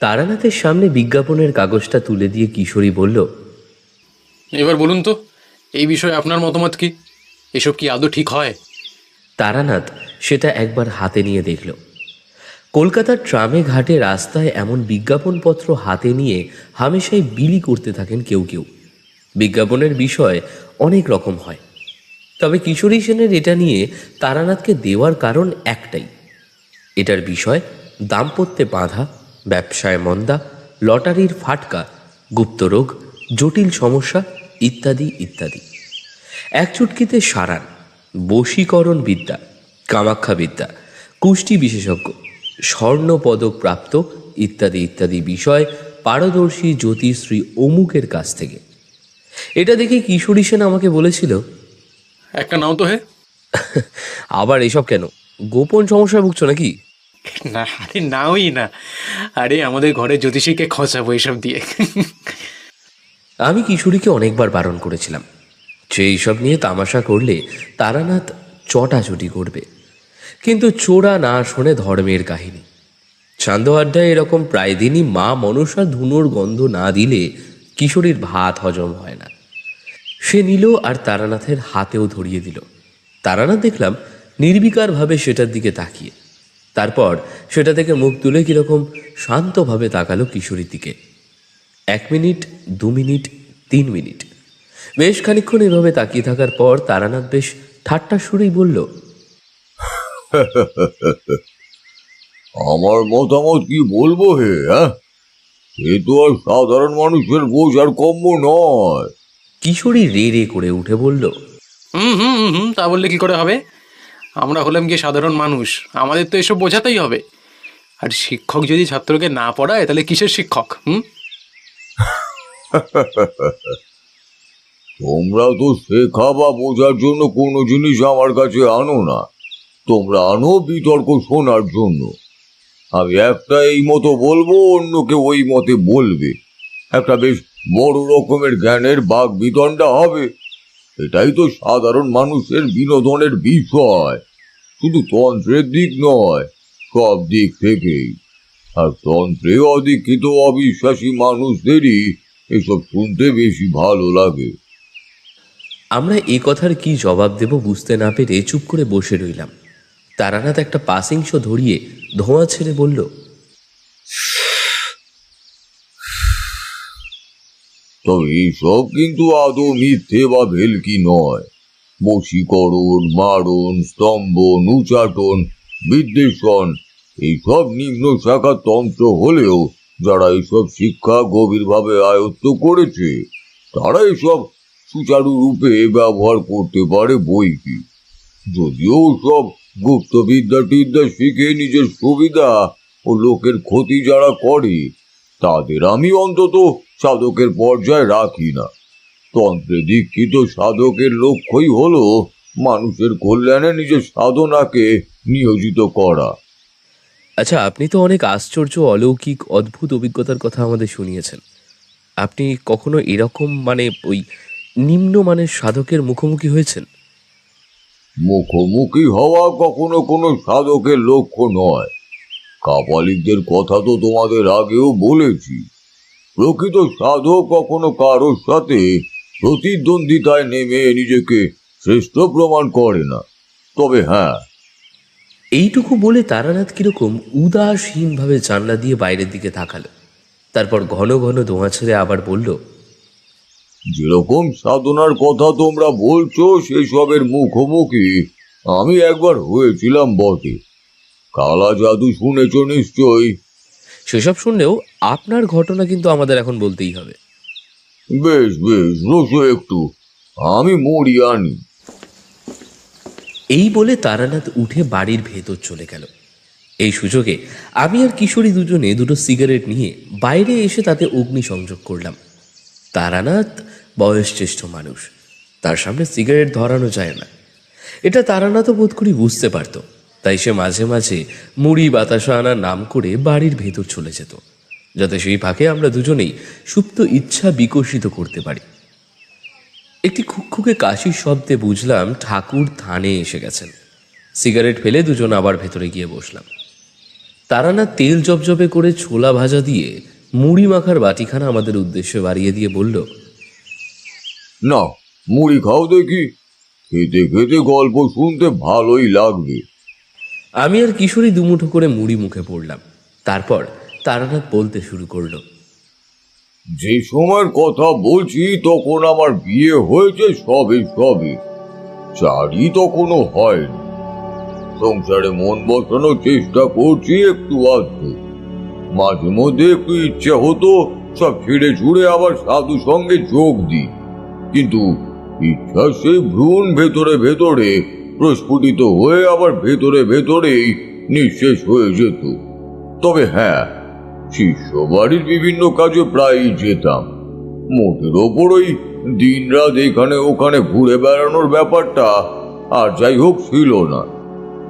তারানাথের সামনে বিজ্ঞাপনের কাগজটা তুলে দিয়ে কিশোরী বলল, এবার বলুন তো, এই বিষয়ে আপনার মতামত কি? এসব কি আদৌ ঠিক হয়? তারানাথ সেটা একবার হাতে নিয়ে দেখল। কলকাতার ট্রামে ঘাটে রাস্তায় এমন বিজ্ঞাপনপত্র হাতে নিয়ে হামেশাই বিলি করতে থাকেন কেউ কেউ। বিজ্ঞাপনের বিষয় অনেক রকম হয়, তবে কিশোরী সেনের এটা নিয়ে তারানাথকে দেওয়ার কারণ একটাই। এটার বিষয় দাম্পত্যে বাঁধা, ব্যবসায় মন্দা, লটারির ফাটকা, গুপ্তরোগ, জটিল সমস্যা ইত্যাদি ইত্যাদি। এক চুটকিতে সারান, বশীকরণ বিদ্যা, কামাখ্যা বিদ্যা, কুষ্টি বিশেষজ্ঞ, স্বর্ণ পদক প্রাপ্ত ইত্যাদি ইত্যাদি বিষয় পারদর্শী জ্যোতিশ্রী অমুকের কাছ থেকে। এটা দেখে কিশোরী সেন আমাকে বলেছিল, একটা নাও তো হে। আবার এসব কেন? গোপন সমস্যা ভুগছো নাকি? না, আরে নাওই না। আরে আমাদের ঘরে জ্যোতিষীকে খসাবো এসব দিয়ে। আমি কিশোরীকে অনেকবার বারণ করেছিলাম যে এইসব নিয়ে তামাশা করলে তারানাথ চটাচটি করবে, কিন্তু চোরা না শোনে ধর্মের কাহিনী। চান্দ আড্ডায় এরকম প্রায় দিনই মা মনসা ধুনোর গন্ধ না দিলে কিশোরীর ভাত হজম হয় না। সে নিল আর তারানাথের হাতেও ধরিয়ে দিল। তারানাথ দেখলাম নির্বিকারভাবে সেটার দিকে তাকিয়ে, তারপর সেটা থেকে মুখ তুলে কিরকম শান্তভাবে তাকালো কিশোরীর দিকে। 1 মিনিট, 2 মিনিট, 3 মিনিট, বেশ খানিকক্ষণ এভাবে তাকিয়ে থাকার পর তারানাথ বেশ ঠাট্টা সুরেই বলল, আমার মতামত কি বলবো হে? সে তো আর সাধারণ মানুষের বোঝার কম্য নয়। কিশোরী রে রে করে উঠে বলল, হুম হুম হুম হুম, তা বললে কি করে হবে? আমরা হলাম গিয়ে সাধারণ মানুষ, আমাদের তো এসব বোঝাতেই হবে। আর শিক্ষক যদি ছাত্রকে না পড়ায় তাহলে কিসের শিক্ষক? হুম। তোমরা তো শেখা বা বোঝার জন্য কোনো জিনিস আমার কাছে আনো না, তোমরা আনো বিতর্ক শোনার জন্য। আমি একটা এই মতো বলবো, অন্যকে ওই মতে বলবে, একটা বেশ বড় রকমের জ্ঞানের বাক বিতণ্ডা হবে। এটাই তো সাধারণ মানুষের বিনোদনের বিষয়, শুধু তন্ত্রের দিক নয়, সব দিক থেকেই। আর তন্ত্রে অদীক্ষিত অবিশ্বাসী মানুষদেরই এসব শুনতে বেশি ভালো লাগে। আমরা এ কথার কি জবাব দেব বুঝতে না পেরে চুপ করে বসে রইলাম। তারানাথ একটা পাসিং শো ধরিয়ে ধোঁয়া ছেড়ে বলল, তবে এইসব কিন্তু আদৌ মিথ্যে বা ভেলকি নয়। বশীকরণ, মারণ, স্তম্ভন, উচাটন, বিদ্বেষণ এইসব নিম্ন শাখা তন্ত্র হলেও যারা এইসব শিক্ষা গভীরভাবে আয়ত্ত করেছে তারা এসব সুচারুরূপে ব্যবহার করতে পারে বই কি। যদিও সব গুপ্তবিদ্যা টিদ্যা শিখে নিজের সুবিধা ও লোকের ক্ষতি যারা করে তাদের আমি অন্তত সাধকের পর্যায়ে রাখি না। তন্ত্রে দীক্ষিত সাধকের লক্ষ্যই হলো মানুষের কল্যাণে নিজের সাধনাকে নিয়োজিত করা। আচ্ছা, আপনি তো অনেক আশ্চর্য, অলৌকিক, অদ্ভুত অভিজ্ঞতার কথা আমাদের শুনিয়েছেন। আপনি কখনো এরকম ওই নিম্নমানের সাধকের মুখোমুখি হয়েছেন? মুখোমুখি হওয়া কখনো কোনো সাধকের লক্ষ্য নয়। কাপালিকদের কথা তো তোমাদের আগেও বলেছি। প্রকৃত সাধক কখনো কারোর সাথে প্রতিদ্বন্দ্বিতায় নেমে নিজেকে শ্রেষ্ঠ প্রমাণ করে না। তবে হ্যাঁ, এইটুকু বলে তারানাথ কিরকম উদাসীনভাবে জানলা দিয়ে বাইরের দিকে তাকালো, তারপর ঘন ঘন ধোঁয়া ছেড়ে আবার বলল, যেরকম সাধনার কথা তোমরা বলছো সেসবের মুখোমুখি আমি একবার হয়েছিলাম বটে। কালা জাদু শুনেছ নিশ্চয়ই। সেসব শুনলেও আপনার ঘটনা কিন্তু আমাদের এখন বলতেই হবে। বেশ বেশ, বসো একটু, আমি মুড়ি আনি। এই বলে তারানাথ উঠে বাড়ির ভেতর চলে গেল। এই সুযোগে আমি আর কিশোরী দুজনে দুটো সিগারেট নিয়ে বাইরে এসে তাতে অগ্নি সংযোগ করলাম। তারানাথ বয়সজ্যেষ্ঠ মানুষ, তার সামনে সিগারেট ধরানো যায় না, এটা তারানাথও বোধ করি বুঝতে পারত। তাই সে মাঝে মাঝে মুড়ি বাতাসা আনার নাম করে বাড়ির ভেতর চলে যেত, যাতে সেই ফাঁকে আমরা দুজনেই সুপ্ত ইচ্ছা বিকশিত করতে পারি। একটি খুকখুকে কাশির শব্দে বুঝলাম ঠাকুর থানে এসে গেছেন। সিগারেট ফেলে দুজন আবার ভেতরে গিয়ে বসলাম। তারানাথ তেল জবজবে করে ছোলা ভাজা দিয়ে মুড়ি মাখার বাটিখানা আমাদের উদ্দেশ্যে বাড়িয়ে দিয়ে বলল, না, মুড়ি খাও দেখি, খেতে খেতে গল্প শুনতে ভালোই লাগবে। আমি আর কিশোরী দুমুঠো করে মুড়ি মুখে পড়লাম। তারপর তারানাথ বলতে শুরু করলো, যে সময়ের কথা বলছি তখন আমার বিয়ে হয়েছে সবে সবে, চারি তখনও হয়নি। সংসারে মন বসানোর চেষ্টা করছি একটু আধটু। মাঝে মধ্যে একটু ইচ্ছে হতো সব ছেড়ে ছুড়ে আবার সাধু সঙ্গে যোগ দিই, কিন্তু ইচ্ছা সেই ভ্রূণ ভেতরে ভেতরে প্রস্ফুটিত হয়ে আবার ভেতরে ভেতরেই নিঃশেষ হয়ে যেত। তবে হ্যাঁ, শিষ্য বাড়ির বিভিন্ন কাজে প্রায়ই যেতাম। মোটের ওপরই দিন রাত এখানে ওখানে ঘুরে বেড়ানোর ব্যাপারটা আর যাই হোক ছিল না।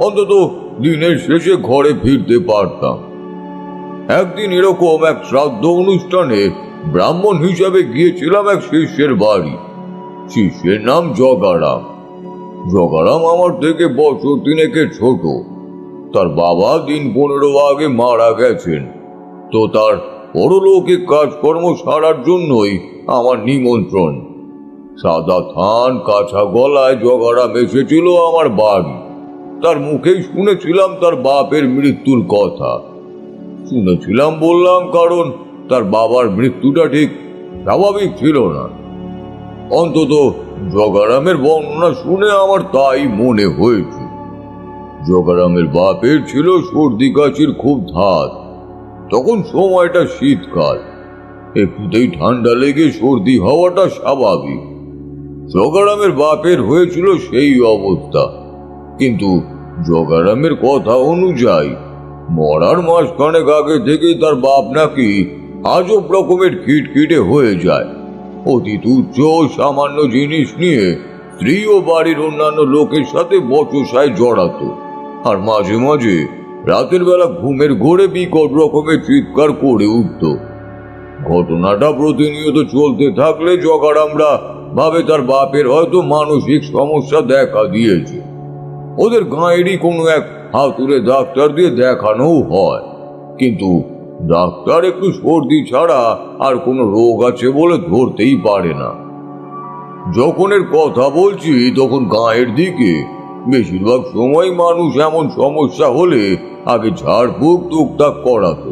অন্তত দিনের শেষে ঘরে ফিরতে পারতাম। একদিন এরকম এক শ্রাদ্ধ অনুষ্ঠানে ব্রাহ্মণ হিসাবে গিয়েছিলাম এক শিষ্যের বাড়ি। শিষ্যের নাম জগারাম। জগারাম আমার থেকে বছর 3 ছোট। তার বাবা দিন 15 আগে মারা গেছেন, তো তার পরলৌকিক কাজকর্ম সারার জন্যই আমার নিমন্ত্রণ। সাদা থান কাঁচা গলায় জগারাম এসেছিল আমার বাড়ি। তার মুখেই শুনেছিলাম তার বাপের মৃত্যুর কথা। শুনেছিলাম বললাম কারণ তার বাবার মৃত্যুটা ঠিক স্বাভাবিক ছিল না। অন্তত জগারামের বর্ণনা শুনে আমার তাই মনে হয়েছে। জগারামের বাপের ছিল সর্দি কাশির খুব ধাত। তখন সময়টা শীতকাল, একটুতেই ঠান্ডা লেগে সর্দি হওয়াটা স্বাভাবিক। জগারামের বাপের হয়েছিল সেই অবস্থা, কিন্তু জগারামের কথা অনুযায়ী মরার মাসখানেক আগে থেকেই তার বাপ নাকি আজব রকমের খিটখিটে হয়ে যায়। অতি তুচ্ছ ও সামান্য জিনিস নিয়ে স্ত্রী ও বাড়ির অন্যান্য লোকের সাথে বচসায় জড়াতো, আর মাঝে মাঝে রাতের বেলা ঘুমের ঘোরে বিকট রকমের চিৎকার করে উঠত। ঘটনাটা প্রতিনিয়ত চলতে থাকলে জগারামরা ভাবে তার বাপের হয়তো মানসিক সমস্যা দেখা দিয়েছে। ওদের গাঁয়েরই কোনো এক হাতুড়ে ডাক্তার দিয়ে দেখানোও হয়, কিন্তু ডাক্তার একটু সর্দি ছাড়া আর কোনো রোগ আছে বলে ধরতেই পারে না। যখন এর কথা বলছি তখন গাঁয়ের দিকে বেশিরভাগ সময় মানুষ এমন সমস্যা হলে আগে ঝাড়ফুঁক টুকটাক করাতো,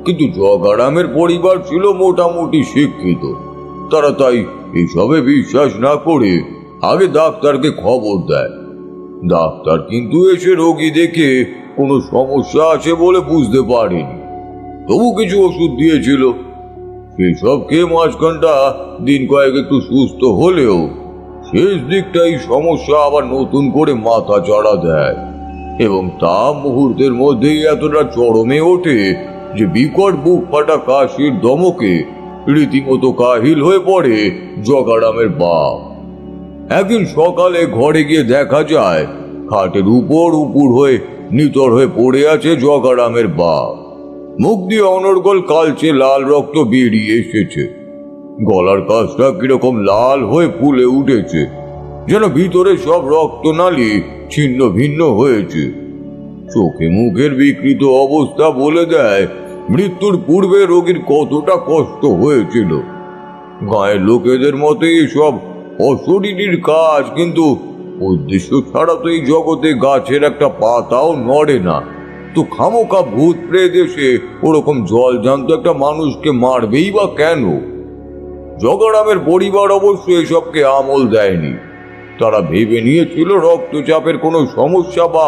কিন্তু জগারামের পরিবার ছিল মোটামুটি শিক্ষিত। তারা তাই এসবে বিশ্বাস না করে আগে ডাক্তারকে খবর দেয়। ডাক্তার কিন্তু এসে রোগী দেখে কোনো সমস্যা আছে বলে বুঝতে পারেনি, তবু কিছু ওষুধ দিয়েছিল। সেসব খেয়ে মাঝখানটা দিন কয়েক একটু সুস্থ হলেও শেষ দিকটাই সমস্যা আবার নতুন করে মাথা চড়া দেয়, এবং তা মুহূর্তের মধ্যেই এতটা চরমে ওঠে যে বিকট বুক ফাটা কাশির দমকে রীতিমতো কাহিল হয়ে পড়ে জগারামের বাপ। একদিন সকালে ঘরে গিয়ে দেখা যায় খাটের উপর উপুর হয়ে নিতর হয়ে পড়ে আছে জগারামের বাপ। মুখ দিয়ে অনর্গল কালচে লাল রক্ত বেরিয়ে এসেছে। গলার কাছটা কিরকম লাল হয়ে ফুলে উঠেছে, যেন ভিতরে সব রক্তনালী ছিন্ন ভিন্ন হয়েছে। চোখে মুখের বিকৃত অবস্থা বলে দেয় মৃত্যুর পূর্বে রোগীর কতটা কষ্ট হয়েছিল। গায়ের লোকেদের মতে এসব অশরীরীর কাজ, কিন্তু উদ্দেশ্য ছাড়া তো এই জগতে গাছের একটা পাতাও নড়ে না, তো খামোকা ভূত প্রেত এসে ওরকম জল জ্যান্ত একটা মানুষকে মারবেই বা কেন? জগারামের পরিবার অবশ্য এসবকে আমল দেয়নি। তারা ভেবে নিয়েছিল রক্তচাপের কোনো সমস্যা বা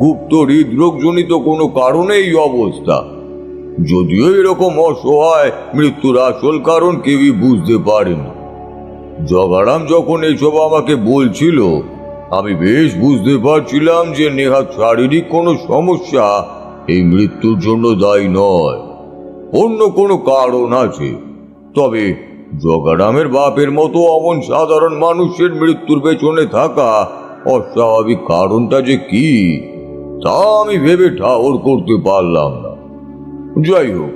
গুপ্ত হৃদরোগজনিত কোনো কারণে এই অবস্থা। যদিও এরকম অসহায় মৃত্যুর আসল কারণ কেউই বুঝতে পারেনি। জগারাম যখন এসব আমাকে বলছিল, আমি বেশ বুঝতে পারছিলাম যে নেহাত শারীরিক কোনো সমস্যা এই মৃত্যুর জন্য দায়ী নয়, অন্য কোনো কারণ আছে। তবে জগারামের বাপের মতো অমন সাধারণ মানুষের মৃত্যুর পেছনে থাকা অস্বাভাবিক কারণটা যে কি, তা আমি ভেবে ঠাহর করতে পারলাম না। যাই হোক,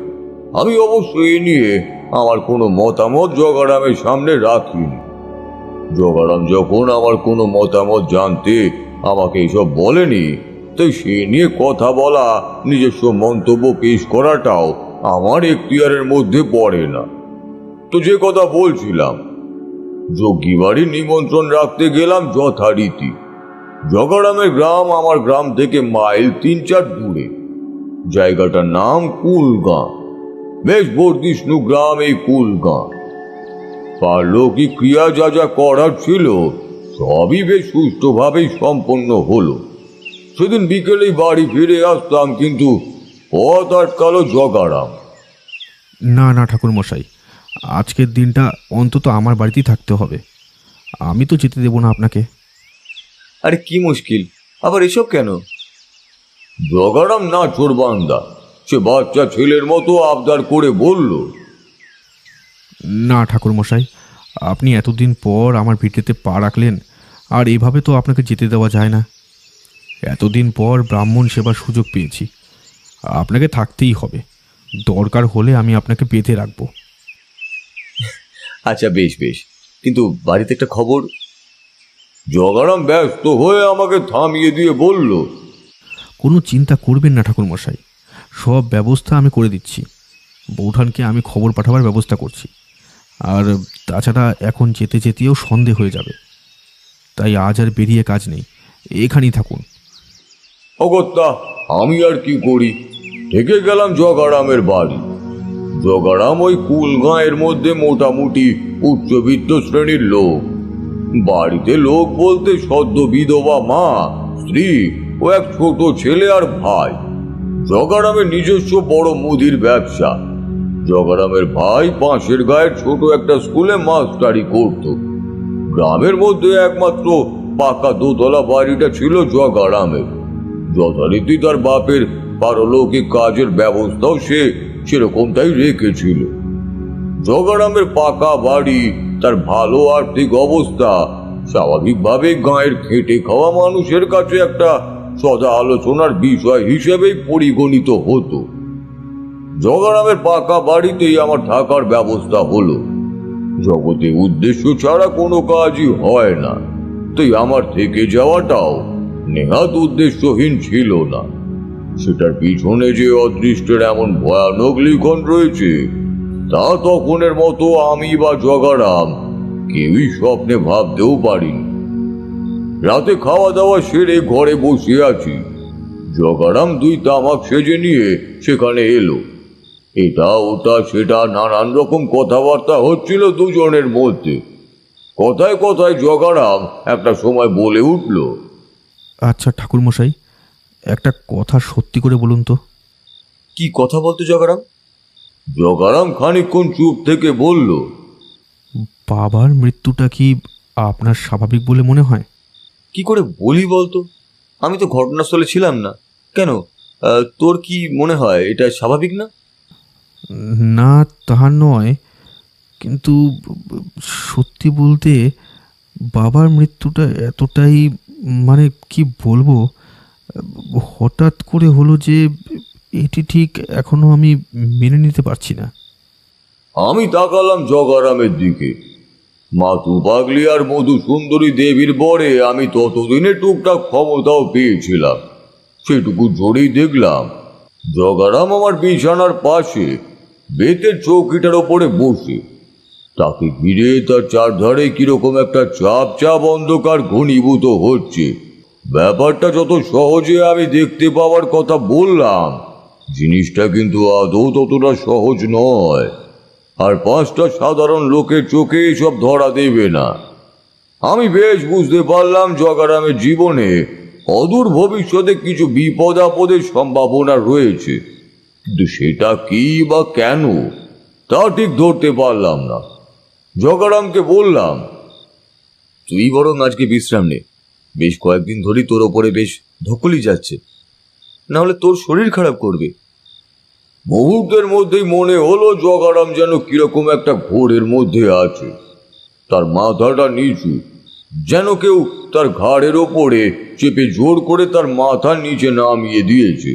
আমি অবশ্য এ নিয়ে আমার কোনো মতামত জগারামের সামনে রাখিনি। জগারাম যখন আমার কোনো মতামত জানতে আমাকে এসব বলেনি, তাই সে নিয়ে কথা বলা, নিজস্ব মন্তব্য পেশ করাটাও আমার এখতিয়ারের মধ্যে পড়ে না। তো যে কথা বলছিলাম, যোগী বাড়ির নিমন্ত্রণ রাখতে গেলাম যথারীতি। জগারামের গ্রাম আমার গ্রাম থেকে মাইল 3-4 দূরে। জায়গাটার নাম কুলগাঁ। বেশ বর্ধিষ্ণু গ্রাম এই কুলগাঁ। পারলৌকিক ক্রিয়া যা যা করার ছিল সবই বেশ সুষ্ঠুভাবেই সম্পন্ন হলো। সেদিন বিকেলেই বাড়ি ফিরে আসতাম, কিন্তু পথ আটকালো জগারাম। না না ঠাকুরমশাই, আজকের দিনটা অন্তত আমার বাড়িতেই থাকতে হবে। আমি তো যেতে দেবো না আপনাকে। আরে কি মুশকিল, আবার এসব কেন? জগারাম না চোরবান্দা, সে বাচ্চা ছেলের মতো আবদার করে বলল, না ঠাকুরমশাই, আপনি এতদিন পর আমার ভিটেতে পা রাখলেন, আর এভাবে তো আপনাকে যেতে দেওয়া যায় না। এতদিন পর ব্রাহ্মণ সেবার সুযোগ পেয়েছি, আপনাকে থাকতেই হবে। দরকার হলে আমি আপনাকে বেঁধে রাখবো। আচ্ছা বেশ বেশ, কিন্তু বাড়িতে একটা খবর। জগারাম ব্যস্ত হয়ে আমাকে থামিয়ে দিয়ে বলল, কোনো চিন্তা করবেন না ঠাকুরমশাই, সব ব্যবস্থা আমি করে দিচ্ছি। বৌঠানকে আমি খবর পাঠাবার ব্যবস্থা করছি। আর তাছাড়া এখন যেতে যেতেও সন্ধে হয়ে যাবে, তাই আজ আর বেরিয়ে কাজ নেই, এখানেই থাকুন। অগত্যা আমি আর কি করি, থেকে গেলাম জগারামের বাড়ি। জগারাম ওই কুলগাঁয়ের মধ্যে মোটামুটি উচ্চবিত্ত শ্রেণীর লোক। বাড়িতে লোক বলতে সদ্য বিধবা মা, স্ত্রী ও এক ছোট ছেলে আর ভাই। জগারামের নিজস্ব বড় মুদির ব্যবসা। জগারামের ভাই পাশের গায়ের ছোট একটা স্কুলে মাস্টারি করত। গ্রামের মধ্যে একমাত্র পাকা দোতলা বাড়িটা ছিল জগারামের। যথারীতি তার বাপের পারলৌকিক কাজের ব্যবস্থাও সে সেরকমটাই রেখেছিল। জগারামের পাকা বাড়ি, তার ভালো আর্থিক অবস্থা স্বাভাবিকভাবে গাঁয়ের খেটে খাওয়া মানুষের কাছে একটা সদা আলোচনার বিষয় হিসেবেই পরিগণিত হতো। জগারামের পাকা বাড়িতেই আমার থাকার ব্যবস্থা হলো। জগতে উদ্দেশ্য ছাড়া কোনো কাজই হয় না, তাই আমার থেকে যাওয়াটাও নেহাত উদ্দেশ্যহীন ছিল না। সেটার পিছনে যে অদৃষ্টের এমন ভয়ানক লিখন রয়েছে, তা তখনের মতো আমি বা জগারাম কেউই স্বপ্নে ভাবতেও পারিনি। রাতে খাওয়া দাওয়া সেরে ঘরে বসে আছি, জগারাম 2 তামাক সেজে নিয়ে সেখানে এলো। এটা ওটা সেটা নানান রকম কথাবার্তা হচ্ছিল দুজনের মধ্যে। কথায় কথায় জগারাম একটা সময় বলে উঠল, আচ্ছা ঠাকুরমশাই, একটা কথা সত্যি করে বলুন তো। কি কথা বলতো জগারাম? জগারাম খানিকক্ষণ চুপ থেকে বলল, বাবার মৃত্যুটা কি আপনার স্বাভাবিক বলে মনে হয়? কি করে বলি বলতো, আমি তো ঘটনাস্থলে ছিলাম না। কেন, তোর কি মনে হয় এটা স্বাভাবিক না? না তাহা নয়, কিন্তু সত্যি বলতে বাবার মৃত্যুটা এতটাই, মানে কি বলবো, হঠাৎ করে হলো যে এটি ঠিক এখনো আমি মেনে নিতে পারছি না। আমি তাকালাম জগারামের দিকে। মাতু পাগলি আর মধু সুন্দরী দেবীর বরে আমি ততদিনে টুকটাক ক্ষমতাও পেয়েছিলাম। সেটুকু জোরেই দেখলাম জগারাম আমার বিছানার পাশে বেতের চৌকিটার ওপরে বসে। তাকে ঘিরে তার চারধারে কিরকম একটা চাপ চাপ অন্ধকার ঘনীভূত হচ্ছে। ব্যাপারটা যত সহজে আমি দেখতে পাওয়ার কথা বললাম, জিনিসটা কিন্তু আদৌ ততটা সহজ নয়। আর 5টা সাধারণ লোকের চোখে এসব ধরা দেবে না। আমি বেশ বুঝতে পারলাম জগারামের জীবনে অদূর ভবিষ্যতে কিছু বিপদ আপদের সম্ভাবনা রয়েছে, কিন্তু সেটা কি বা কেন তা ঠিক ধরতে পারলাম না। জগারামকে বললাম, তুই বরং আজকে বিশ্রাম নে। বেশ কয়েকদিন ধরেই তোর ওপরে বেশ ধকলি যাচ্ছে, না হলে তোর শরীর খারাপ করবে। মুহূর্তের মধ্যেই মনে হলো জগারাম যেন কিরকম একটা ঘোরের মধ্যে আছে। তার মাথাটা নিচু, যেন কেউ তার ঘাড়ের ওপরে চেপে জোর করে তার মাথা নিচে নামিয়ে দিয়েছে।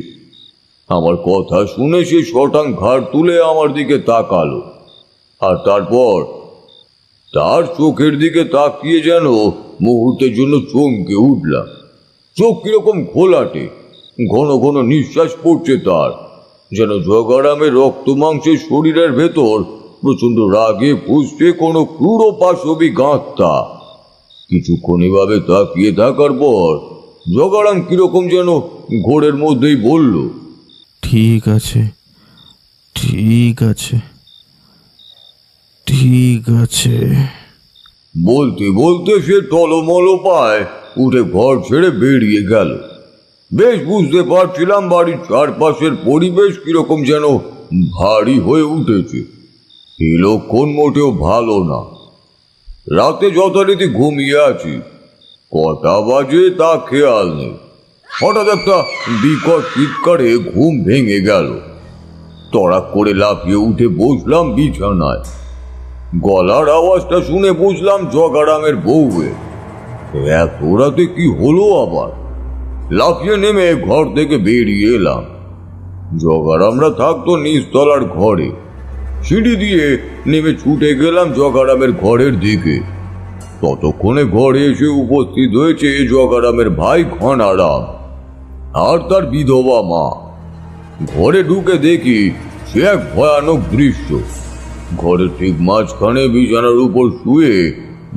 আমার কথা শুনে সে শটাং ঘাড় তুলে আমার দিকে তাকালো, আর তারপর তার চোখের দিকে তাকিয়ে যেন মুহূর্তের জন্য চমকে উঠলাম। চোখ কিরকম ঘোলাটে, ঘন ঘন নিঃশ্বাস পড়ছে তার, যেন জগারামের রক্ত মাংসের শরীরের ভেতর প্রচন্ড রাগে ফুসছে কোনো ক্রূর পাশবিক আত্মা। কিছুক্ষণ এভাবে তাকিয়ে থাকার পর জগারাম কিরকম যেন ঘোরের মধ্যেই বলল, ঠিক আছে, ঠিক আছে, ঠিক আছে। বলতে বলতে সে টলমল পায় উঠে ঘর ছেড়ে বেরিয়ে গেল। বেশ বুঝতে পারছিলাম বাড়ির চারপাশের পরিবেশ কিরকম যেন ভারী হয়ে উঠেছে। এই লক্ষণ মোটেও ভালো না। রাতে যথারীতি ঘুমিয়ে আছি, কটা বাজে তা খেয়াল নেই। হঠাৎ একটা বিকট চিৎকারে ঘুম ভেঙে গেল। তড়াক করে লাফিয়ে উঠে বসলাম বিছানায়। গলার আওয়াজটা শুনে বুঝলাম জগারামের বউয়ের। এত রাতে কি হলো আবার? লাফিয়ে নেমে ঘর থেকে বেরিয়ে এলাম। জগারামরা থাকতো নিচতলার ঘরে। সিঁড়ি দিয়ে নেমে ছুটে গেলাম জগারামের ঘরের দিকে। ততক্ষণে ঘরে এসে উপস্থিত হয়েছে জগারামের ভাই ঘনারাম আর তার বিধবা মা। ঘরে ঢুকে দেখি সে এক ভয়ানক দৃশ্য। ঘরের ঠিক মাঝখানে বিছানার উপর শুয়ে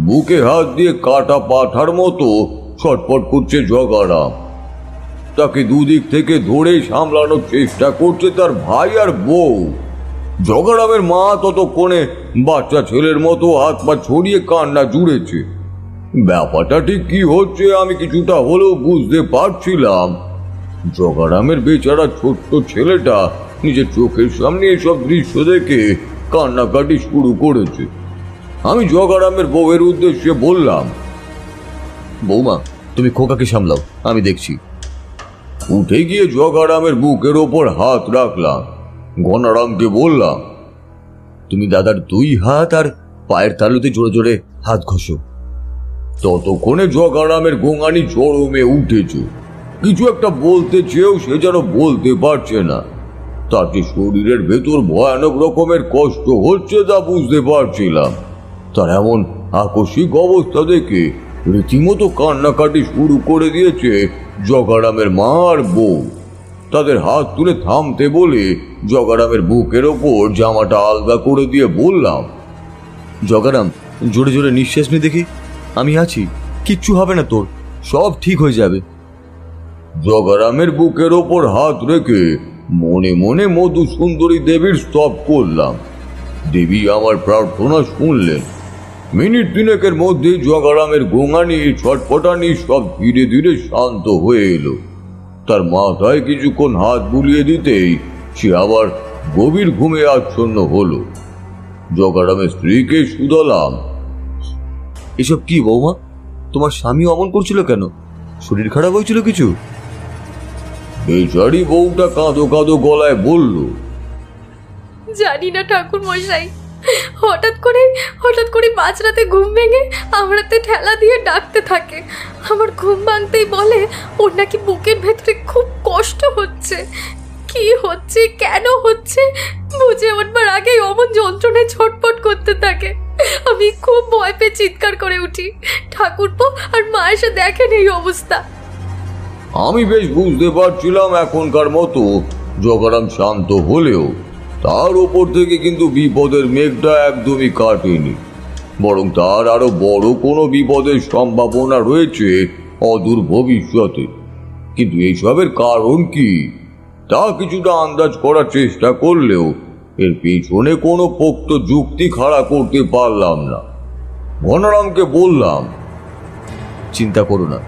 বুকে হাত দিয়ে কাটা পাঠার মতো ছটফট করছে জগারাম। তাকে দুদিক থেকে ধরে সামলানোর চেষ্টা করছে তার ভাই আর বউ। জগারামের মা ততক্ষণে বাচ্চা ছেলের মতো হাত পা ছড়িয়ে কান্না জুড়েছে। ব্যাপারটা ঠিক কি হচ্ছে আমি কিছুটা হলেও বুঝতে পারছিলাম। জগারামের বেচারা ছোট্ট ছেলেটা নিজের চোখের সামনে এসব দৃশ্য দেখে কান্নাকাটি শুরু করেছে। আমি জগারামের বউয়ের উদ্দেশ্যে বললাম, বৌমা, তুমি খোকাকে সামলাও, আমি দেখছি। উঠে গিয়ে জগারামের বুকের ওপর হাত রাখলাম। ঘনারামকে বললাম, তুমি দাদার 2 হাত আর পায়ের তালুতে জোরে জোরে হাত ঘষো। ততক্ষণে জগারামের গোঙানি চরমে উঠেছে। কিছু একটা বলতে চেয়েও সে যেন বলতে পারছে না। তার যে শরীরের ভেতর ভয়ানক রকমের কষ্ট হচ্ছে তা বুঝতে পারছিলাম। তার এমন আকস্মিক অবস্থা দেখে রীতিমতো কান্নাকাটি শুরু করে দিয়েছে জগারামের মা আর বউ। তাদের হাত তুলে থামতে বলে জগারামের বুকের ওপর জামাটা আলগা করে দিয়ে বললাম, জগারাম, জোরে জোরে নিঃশ্বাস নে দেখি। আমি আছি, কিচ্ছু হবে না তোর, সব ঠিক হয়ে যাবে। জগারামের বুকের ওপর হাত রেখে মনে মনে মধু সুন্দরী দেবীর স্তব করলাম। দেবী আমার প্রার্থনা শুনলেন। মিনিট 3 মধ্যেই জগারামের গোঙানি ছটফটানি সব ধীরে ধীরে শান্ত হয়ে এলো। তার মাথায় কিছুক্ষণ হাত বুলিয়ে দিতেই সে আবার গভীর ঘুমে আচ্ছন্ন হলো। জগারামের স্ত্রীকে শুধালাম, এসব কি বৌমা? তোমার স্বামী অমন করছিল কেন? শরীর খারাপ হয়েছিল কিছু? বেচারি বউটা কাঁদো কাঁদো গলায় বলল, জানি না ঠাকুর মশাই, হঠাৎ করে মাঝরাতে ঘুম ভেঙে আমরাতে ঠেলা দিয়ে ডাকতে থাকে। আমার ঘুম ভাঙতেই বলে ওর নাকি বুকের ভেতরে খুব কষ্ট হচ্ছে। কি হচ্ছে, কেন হচ্ছে বুঝে উঠবার আগেই অমন যন্ত্রণায় ছটফট করতে থাকে। আমি খুব ভয় পেয়ে চিৎকার করে উঠি। ঠাকুরপো আর মা এসে দেখেন এই অবস্থা। আমি বেশ বুঝতে পারছিলাম এখনকার মতো জগারাম শান্ত হলেও তার ওপর থেকে কিন্তু বিপদের মেঘটা একদমই কাটেনি, বরং তার আরো বড় কোনো বিপদের সম্ভাবনা রয়েছে অদূর ভবিষ্যতে। কিন্তু এইসবের কারণ কি তা কিছুটা আন্দাজ করার চেষ্টা করলেও এর পেছনে কোনো পোক্ত যুক্তি খাড়া করতে পারলাম না। ঘনারামকে বললাম, চিন্তা করো না,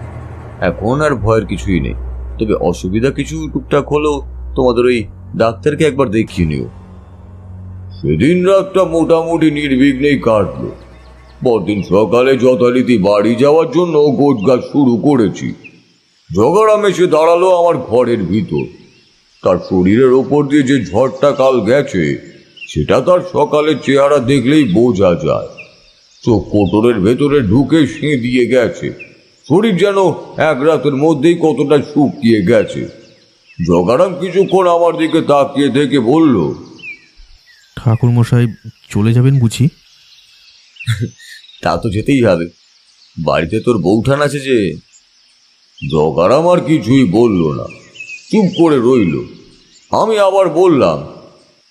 এখন আর ভয়ের কিছুই নেই। তবে অসুবিধা কিছু টুকটাক হলেও তোমাদের ওই ডাক্তারকে একবার দেখিয়ে নিও। সেদিন রাতটা মোটামুটি নির্বিঘ্নেই কাটল। পরদিন সকালে যথারীতি বাড়ি যাওয়ার জন্য গোছগাছ শুরু করেছি। জগারাম এসে দাঁড়ালো আমার ঘরের ভিতর। তার শরীরের ওপর দিয়ে যে ঝড়টা কাল গেছে সেটা তার সকালের চেহারা দেখলেই বোঝা যায়। চোখ কোটরের ভেতরে ঢুকে দিয়ে গেছে। শরীর যেন এক রাতের মধ্যেই কতটা শুকিয়ে গেছে। জগারাম কিছুক্ষণ আমার দিকে তাকিয়ে থেকে বলল, ঠাকুর মশাই চলে যাবেন বুঝি? তা তো যেতেই হবে, বাড়িতে তোর বউঠান আছে যে। জগারাম আর কিছুই বলল না। চুপ করে রইল। আমি আবার বললাম,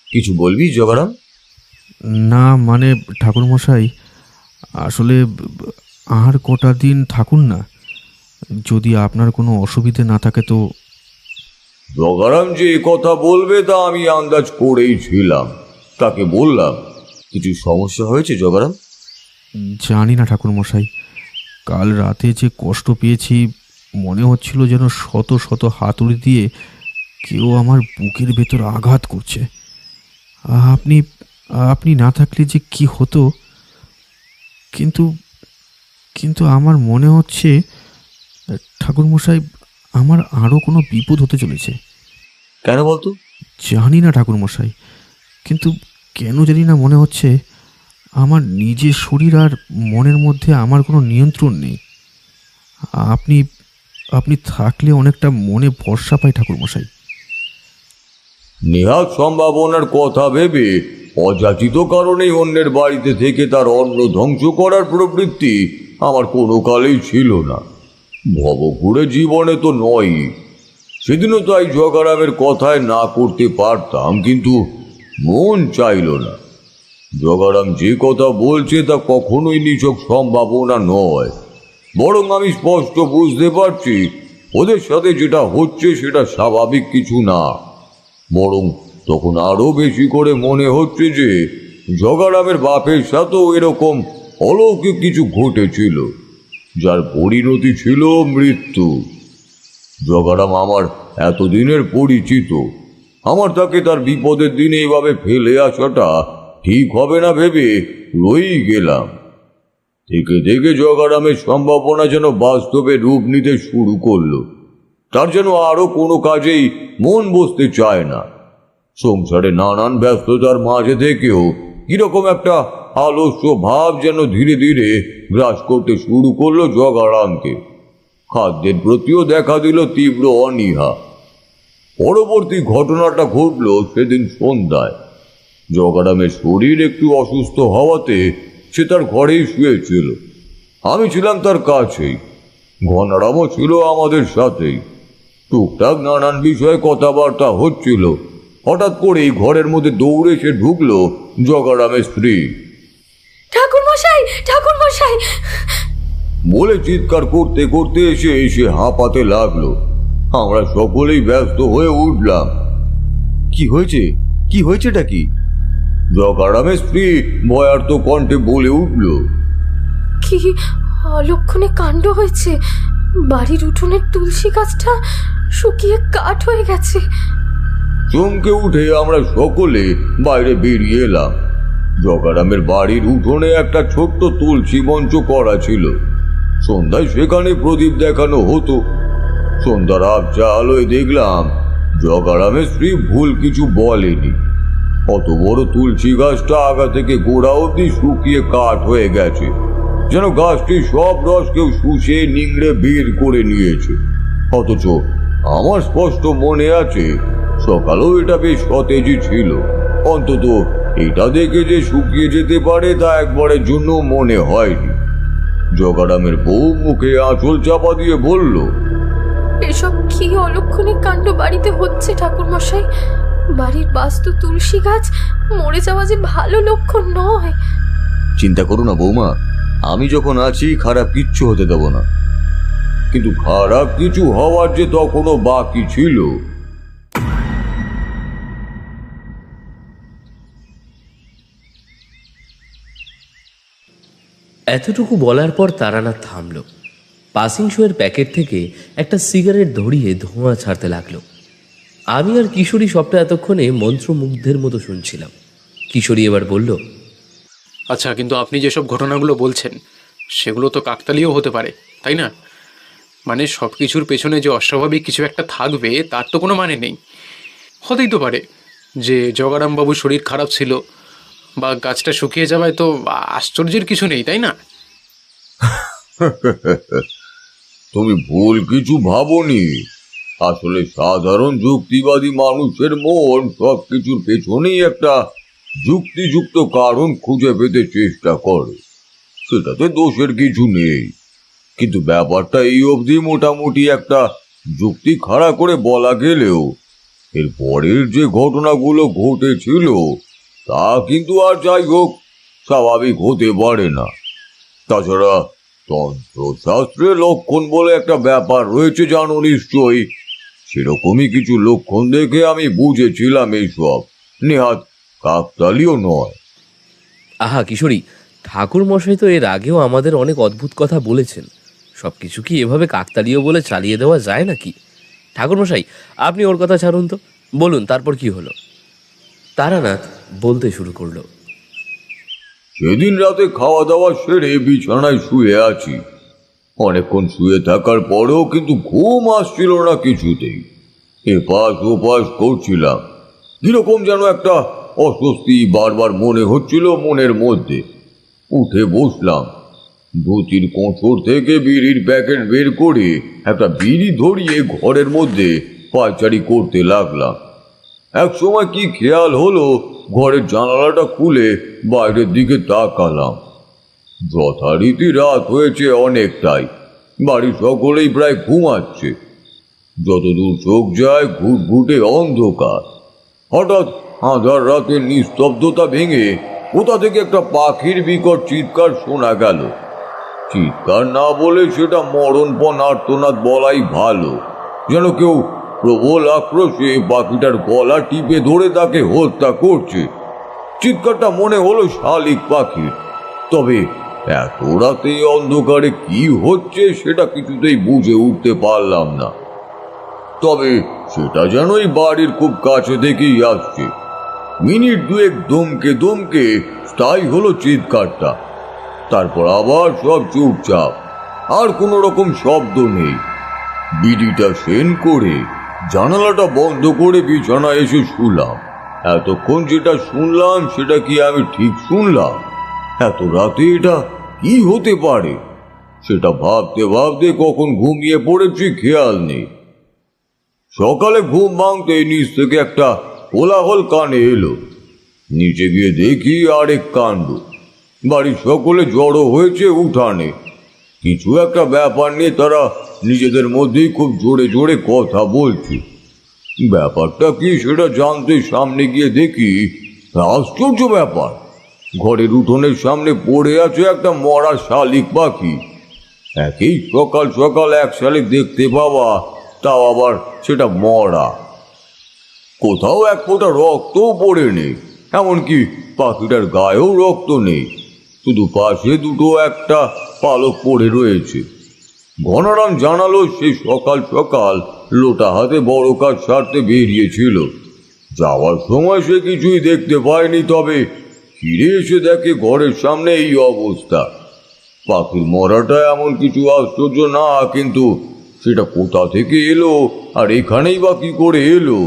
কিছু বলবি জগারাম? না মানে ঠাকুরমশাই, আসলে আর কটা দিন থাকুন না, যদি আপনার কোনো অসুবিধে না থাকে তো। জগারাম যে এ কথা বলবে তা আমি আন্দাজ করেই ছিলাম। তাকে বললাম, কিছু সমস্যা হয়েছে জগারাম? জানি না ঠাকুরমশাই, কাল রাতে যে কষ্ট পেয়েছি, মনে হচ্ছিল যেন শত শত হাতুড়ি দিয়ে কেউ আমার বুকের ভেতর আঘাত করছে। আপনি আপনি না থাকলে যে কি হতো। কিন্তু কিন্তু আমার মনে হচ্ছে ঠাকুরমশাই, আমার আরও কোনো বিপদ হতে চলেছে। কেন বলতো? জানি না ঠাকুরমশাই, কিন্তু কেন জানি না মনে হচ্ছে আমার নিজের শরীর আর মনের মধ্যে আমার কোনো নিয়ন্ত্রণ নেই। আপনি আপনি থাকলে অনেকটা মনে ভরসা পাই ঠাকুরমশাই। নেহাত সম্ভাবনার কথা ভেবে অযাচিত কারণেই অন্যের বাড়িতে থেকে তার অন্ন ধ্বংস করার প্রবৃত্তি আমার কোনো কালেই ছিল না। ভবঘুরে জীবনে তো নয়। সেদিনও তাই জগারামের কথায় না করতে পারতাম, কিন্তু মন চাইল না। জগারাম যে কথা বলছে তা কখনোই নিছক সম্ভাবনা নয়, বরং আমি স্পষ্ট বুঝতে পারছি ওদের সাথে যেটা হচ্ছে সেটা স্বাভাবিক কিছু না। বরং তখন আরো বেশি করে মনে হচ্ছে যে জগারামের বাপের সাথেও এরকম অলৌকিক কিছু ঘটেছিল, যার পরিণতি ছিল মৃত্যু। জগারাম আমার এতদিনের পরিচিত। আমার তাকে তার বিপদের দিনে এইভাবে ফেলে আসাটা ঠিক হবে না ভেবে রয়েই গেলাম। থেকে থেকে জগারামের সম্ভাবনা যেন বাস্তবে রূপ নিতে শুরু করলো। তার যেন আরো কোনো কাজেই মন বসতে চায় না। সংসারে নানান ব্যস্ততার মাঝে থেকেও কিরকম একটা আলস্য ভাব যেন ধীরে ধীরে গ্রাস করতে শুরু করলো জগারামকে। খাদ্যের প্রতিও দেখা দিল তীব্র অনীহা। পরবর্তী ঘটনাটা ঘটল সেদিন সন্ধ্যায়। জগারামের শরীর একটু অসুস্থ হওয়াতে সে তার ঘরেই শুয়েছিল। আমি ছিলাম তার কাছেই, ঘনারামও ছিল আমাদের সাথেই। টুকটাক নানান বিষয়ে কথাবার্তা হচ্ছিল। হঠাৎ করেই ঘরের মধ্যে দৌড়ে এসে ঢুকলো জগারামের স্ত্রী। ঠাকুরমশাই, ঠাকুরমশাই! বলে চিৎকার করতে করতে এসে হাঁপাতে লাগলো। আমরা সকলেই ব্যস্ত হয়ে উঠলাম। কি হয়েছে? কি হয়েছেটা কি? জগারামের স্ত্রী ভয়ার্ত কণ্ঠে বলে উঠল, কি অলক্ষণে কাণ্ড হয়েছে! বাড়ির উঠোনের তুলসী গাছটা শুকিয়ে কাঠ হয়ে গেছে। চমকে উঠে আমরা সকলে বাইরে বেরিয়ে এলাম। জগারামের বাড়ির উঠোনে একটা ছোট্ট তুলসী মঞ্চ করা ছিল। সন্ধ্যায় সেখানে প্রদীপ দেখানো হতো। সন্ধ্যার আবছা আলোয় দেখলাম জগারামের স্ত্রী ভুল কিছু বলেনি। অত বড় তুলসী গাছটা আগা থেকে গোড়া অবধি শুকিয়ে কাঠ হয়ে গেছে, যেন গাছটির সব রস কেউ শুষে নিংড়ে বের করে নিয়েছে। অথচ আমার স্পষ্ট মনে আছে সকালেও এটা বেশ সতেজই ছিল। অন্তত এটা দেখে যে শুকিয়ে যেতে পারে তা একবারের জন্য মনে হয়নি। জগারামের বউ মুখে আঁচল চাপা দিয়ে বলল, এসব কি অলক্ষণে কাণ্ড বাড়িতে হচ্ছে ঠাকুরমশাই! বাড়ির বাস্তু তুলসী গাছ মরে যাওয়া যে ভালো লক্ষণ নয়। চিন্তা করো না বৌমা, আমি যখন আছি খারাপ কিচ্ছু হতে দেব না। কিন্তু খারাপ কিছু হওয়ার যে তখনও বাকি ছিল। এতটুকু বলার পর তারানাথ থামল। পাসিং শোয়ের প্যাকেট থেকে একটা সিগারেট ধরিয়ে ধোঁয়া ছাড়তে লাগলো। আমি আর কিশোরী সবটা এতক্ষণে মন্ত্রমুগ্ধের মতো শুনছিলাম। কিশোরী এবার বলল, আচ্ছা, কিন্তু আপনি যেসব ঘটনাগুলো বলছেন সেগুলো তো কাকতালীয় হতে পারে, তাই না? মানে সব কিছুর পেছনে যে অস্বাভাবিক কিছু একটা থাকবে তার তো কোনো মানে নেই। হতেই তো পারে যে জগারামবাবুর শরীর খারাপ ছিল বা গাছটা শুকিয়ে যাওয়ায় তো আশ্চর্যের কিছু নেই, তাই না? তুমি ভুল কিছু ভাবনি। আসলে সাধারণ যুক্তিবাদী মানুষের মন সবকিছুর পেছনেই একটা যুক্তিযুক্ত কারণ খুঁজে পেতে চেষ্টা করে। সেটাতে দোষের কিছু নেই। কিন্তু ব্যাপারটা এই অবধি মোটামুটি একটা যুক্তি খাড়া করে বলা গেলেও এর পরের যে ঘটনাগুলো ঘটেছিল তা কিন্তু আর যাই হোক স্বাভাবিক হতে পারে না। তাছাড়া তন্ত্রশাস্ত্রে লক্ষণ বলে একটা ব্যাপার রয়েছে জানো নিশ্চয়ই। সেরকমই কিছু লক্ষণ দেখে আমি বুঝেছিলাম এইসব নেহাত কাকতালীয় নয়। আহা কিশোরী, ঠাকুর মশাই তো এর আগেও আমাদের অনেক অদ্ভুত কথা বলেছেন। সব কিছু কি এভাবে কাকতালীয় বলে চালিয়ে দেওয়া যায় নাকি? ঠাকুর মশাই, আপনি ওর কথা ছাড়ুন তো, বলুন তারপর কি হলো। তারানাথ বলতে শুরু করলো। সেদিন রাতে খাওয়া দাওয়া সেরে বিছানায় শুয়ে আছি। অনেকক্ষণ শুয়ে থাকার পরেও কিন্তু ঘুম আসছিল না কিছুতেই। এপাশ ওপাশ করছিলাম, কিরকম যেন একটা অস্বস্তি বারবার মনে হচ্ছিল মনের মধ্যে। উঠে বসলাম, ধুতির কোঁচর থেকে বিড়ির প্যাকেট বের করে একটা বিড়ি ধরিয়ে ঘরের মধ্যে পায়চারি করতে লাগলাম। এক সময় কি খেয়াল হলো, ঘরের জানালাটা খুলে বাইরের দিকে তাকালাম। যথারীতি রাত হয়েছে অনেকটাই, বাড়ির সকলেই প্রায় ঘুমাচ্ছে। যতদূর চোখ যায় ঘুটঘুটে অন্ধকার। হঠাৎ আঁধার রাতের নিস্তব্ধতা ভেঙে কোথা থেকে একটা পাখির বিকট চিৎকার শোনা গেল। চিৎকার না বলে সেটা মরণপণ আর্তনাদ বলাই ভালো। যেন কেউ প্রবল আক্রোশে পাখিটার গলা টিপে ধরে তাকে হত্যা করছে। চিৎকারটা মনে হলো শালিক পাখির, তবে এত রাতে অন্ধকারে কি হচ্ছে সেটা কিছুতেই বুঝে উঠতে পারলাম না। তবে সেটা যেনই বাড়ির খুব কাছে থেকেই আসছে। মিনিট দুয়েক দমকে দমকে স্থায়ী হলো চিৎকারটা। তারপর আবার সব চুপচাপ, আর কোনো রকম শব্দ নেই। বিড়িটা সেন করে জানালাটা বন্ধ করে বিছানায় এসে শুলাম। এতক্ষণ যেটা শুনলাম সেটা কি আমি ঠিক শুনলাম? এত রাতে এটা কি হতে পারে সেটা ভাবতে ভাবতে কখন ঘুমিয়ে পড়েছি খেয়াল নেই। সকালে ঘুম ভাঙতে নিচ থেকে একটা কোলাহল কানে এলো। নিচে গিয়ে দেখি আরেক কাণ্ড। বাড়ির সকলে জড়ো হয়েছে উঠানে। কিছু একটা ব্যাপার নিয়ে তারা নিজেদের মধ্যেই খুব জোরে জোরে কথা বলছে। ব্যাপারটা কি সেটা জানতে সামনে গিয়ে দেখি আশ্চর্য ব্যাপার, ঘরের উঠোনের সামনে পড়ে আছে একটা মরা শালিক পাখি। একই সকাল সকাল এক শালিক দেখতে পাওয়া, তাও আবার সেটা মরা। কোথাও এক ফোঁটা রক্তও পড়ে নেই, এমনকি পাখিটার গায়েও রক্ত নেই, শুধু পাশে দুটো একটা পালক পড়ে রয়েছে। ঘনারাম জানালো সে সকাল সকাল লোটা হাতে বড় কাজ সারতে বেরিয়েছিল। যাওয়ার সময় সে কিছুই দেখতে পায়নি, তবে ফিরে এসে দেখে ঘরের সামনে এই অবস্থা। পাখির মরাটা এমন কিছু আশ্চর্য না, কিন্তু সেটা কোথা থেকে এলো আর এখানেই বা কি করে এলো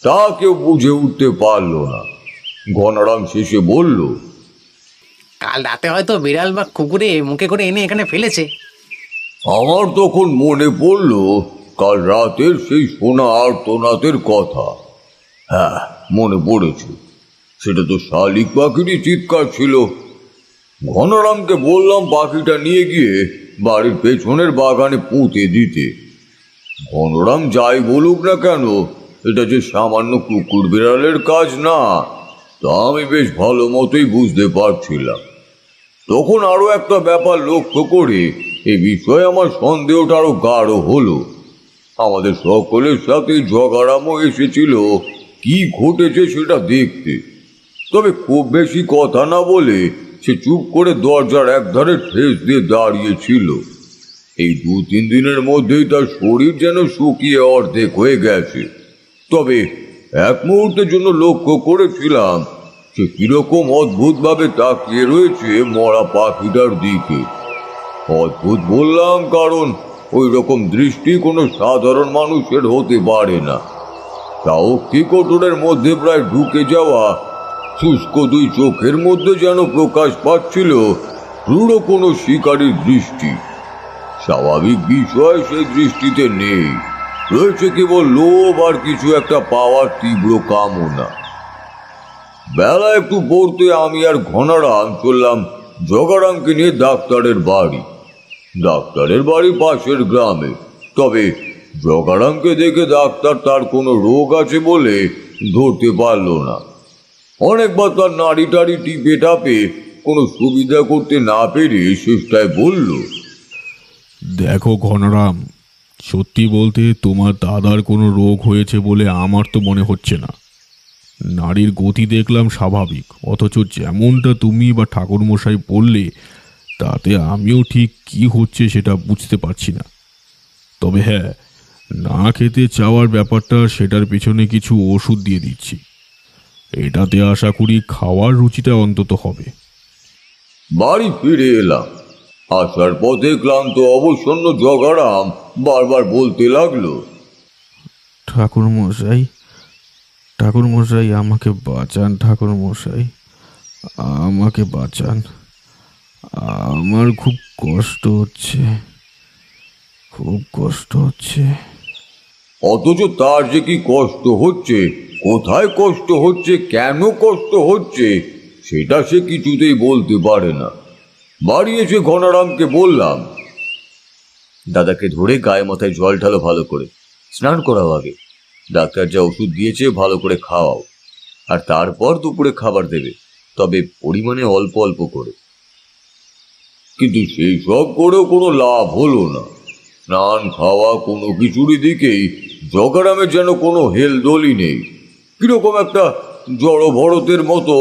তা কেউ বুঝে উঠতে পারল না। ঘনারাম শেষে বলল, কাল রাতে হয়তো বিড়াল বা কুকুরে মুখে করে এনে এখানে ফেলেছে। আমার তখন মনে পড়ল কাল রাতের সেই সোনা আর্তনাদের কথা। হ্যাঁ, মনে পড়েছে, সেটা তো শালিক পাখিরই চিৎকার ছিল। ঘনারামকে বললাম পাখিটা নিয়ে গিয়ে বাড়ির পেছনের বাগানে পুঁতে দিতে। ঘনরাম যাই বলুক না কেন, এটা যে সামান্য কুকুর বিড়ালের কাজ না তা আমি বেশ ভালো মতোই বুঝতে পারছিলাম। তখন আরো একটা ব্যাপার লক্ষ্য করে এ বিষয়ে আমার সন্দেহটা আরো গাঢ় হলো। আমাদের সকলের সাথে জগারামও এসেছিল কি ঘটেছে সেটা দেখতে। তবে খুব বেশি কথা না বলে সে চুপ করে দরজার একধারে ঠেস দিয়ে দাঁড়িয়েছিল। এই 2-3 দিনের মধ্যেই তার শরীর যেন শুকিয়ে অর্ধেক হয়ে গেছে। তবে এক মুহূর্তের জন্য লক্ষ্য করেছিলাম সে কিরকম অদ্ভুতভাবে তাকিয়ে রয়েছে মরা পাখিটার দিকে। অদ্ভুত বললাম কারণ ওই রকম দৃষ্টি কোনো সাধারণ মানুষের হতে পারে না। তাও কিকোটরের মধ্যে প্রায় ঢুকে যাওয়া শুষ্ক দুই চোখের মধ্যে যেন প্রকাশ পাচ্ছিল ক্রূর কোনো শিকারীর দৃষ্টি। স্বাভাবিক বিষয় সেই দৃষ্টিতে নেই, রয়েছে কেবল লোভ আর কিছু একটা পাওয়ার তীব্র কামনা। বেলা একটু পড়তে আমি আর ঘনারাম চললাম জগারামকে নিয়ে ডাক্তারের বাড়ি। ডাক্তারের বাড়ি পাশের গ্রামে, তবে জগারামকে দেখে ডাক্তার তার কোনো রোগ আছে বলে ধরতে পারলো না। অনেকবার তার নাড়ি টাড়ি টিপে টাপে কোনো সুবিধা করতে না পেরে শেষটায় বলল, দেখো ঘনারাম, সত্যি বলতে তোমার দাদার কোনো রোগ হয়েছে বলে আমার তো মনে হচ্ছে না। নারীর গতি দেখলাম স্বাভাবিক, অথচ যেমনটা তুমি বা ঠাকুরমশাই বললে তাতে আমিও ঠিক কি হচ্ছে সেটা বুঝতে পারছি না। তবে হ্যাঁ, না খেতে চাওয়ার ব্যাপারটা, সেটার পেছনে কিছু ওষুধ দিয়ে দিচ্ছি। এটাতে আশা করি খাওয়ার রুচিটা অন্তত হবে। বাড়ি ফিরে এলাম। আসার পথে ক্লান্ত অবসন্ন জগারাম বারবার বলতে লাগলো, ঠাকুরমশাই, ঠাকুরমশাই, আমাকে বাঁচান, ঠাকুরমশাই, আমাকে বাঁচান। আমার খুব কষ্ট হচ্ছে, খুব কষ্ট হচ্ছে। অথচ তার যে কি কষ্ট হচ্ছে, কোথায় কষ্ট হচ্ছে, কেন কষ্ট হচ্ছে, সেটা সে কিছুতেই বলতে পারে না। বাড়ি এসে ঘনারামকে বললাম, দাদাকে ধরে গায়ে মাথায় জল ঢালো, ভালো করে স্নান করাও, আগে ডাক্তার যা ওষুধ দিয়েছে ভালো করে খাওয়াও, আর তারপর দুপুরে খাবার দেবে, তবে পরিমাণে অল্প অল্প করে। কিন্তু সেই সব করেও কোনো লাভ হলো না। স্নান খাওয়া কোনো কিছুরই দিকেই জগারামের যেন কোনো হেলদোলই নেই। কিরকম একটা জড় ভরতের মতো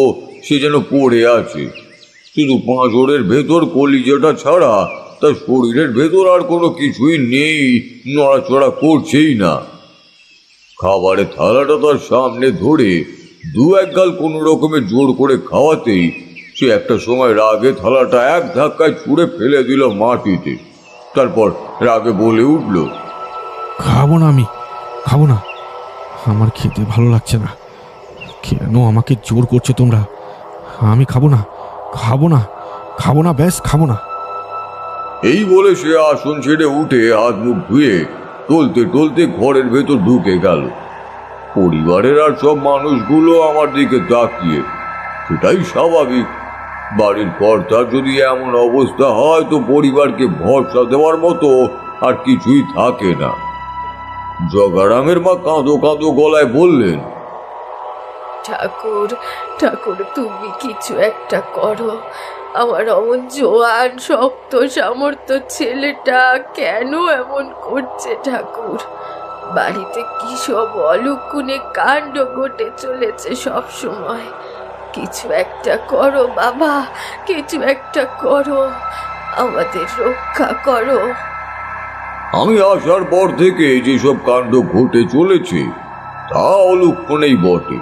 সে যেন পড়ে আছে। শুধু পাঁজরের ভেতর কলিজাটা ছাড়া তার শরীরের ভেতর আর কোনো কিছুই নেই, নড়াচড়া করছেই না। খাবারের থালাটা তার সামনে ধরে দু এক গাল কোনো রকমে জোর করে খাওয়াতেই সে একটা সময় রাগে থালাটা এক ধাক্কায় ছুঁড়ে ফেলে দিল মাটিতে। তারপর রাগে বলে উঠল, খাবো না, আমি খাবো না, আমার খেতে ভালো লাগছে না। কেন আমাকে জোর করছে তোমরা? আমি খাবো না, খাবো না, খাবো না, ব্যাস খাবো না। এই বলে সে আসন ছেড়ে উঠে হাত মুখ ধুয়ে টলতে টলতে ঘরের ভেতর ঢুকে গেল। পরিবারের আর সব মানুষগুলো আমার দিকে তাকিয়ে। সেটাই স্বাভাবিক। বাড়ির কর্তার যদি এমন অবস্থা হয় তো পরিবারকে ভরসা দেওয়ার মতো আর কিছুই থাকে না। জগারামের মা কাঁদো কাঁদো গলায় বললেন, ঠাকুর, ঠাকুর, তুমি কিছু একটা করো। আমার অমন জোয়ান শক্ত সামর্থ্য ছেলেটা কেন এমন করছে ঠাকুর? বাড়িতে কি সব অলক্ষণে কাণ্ড ঘটে চলেছে সব সময়। কিছু একটা করো বাবা, কিছু একটা করো, আমাদের রক্ষা করো। আমি আসার পর থেকে যেসব কাণ্ড ঘটে চলেছে তা অলক্ষণেই বটে।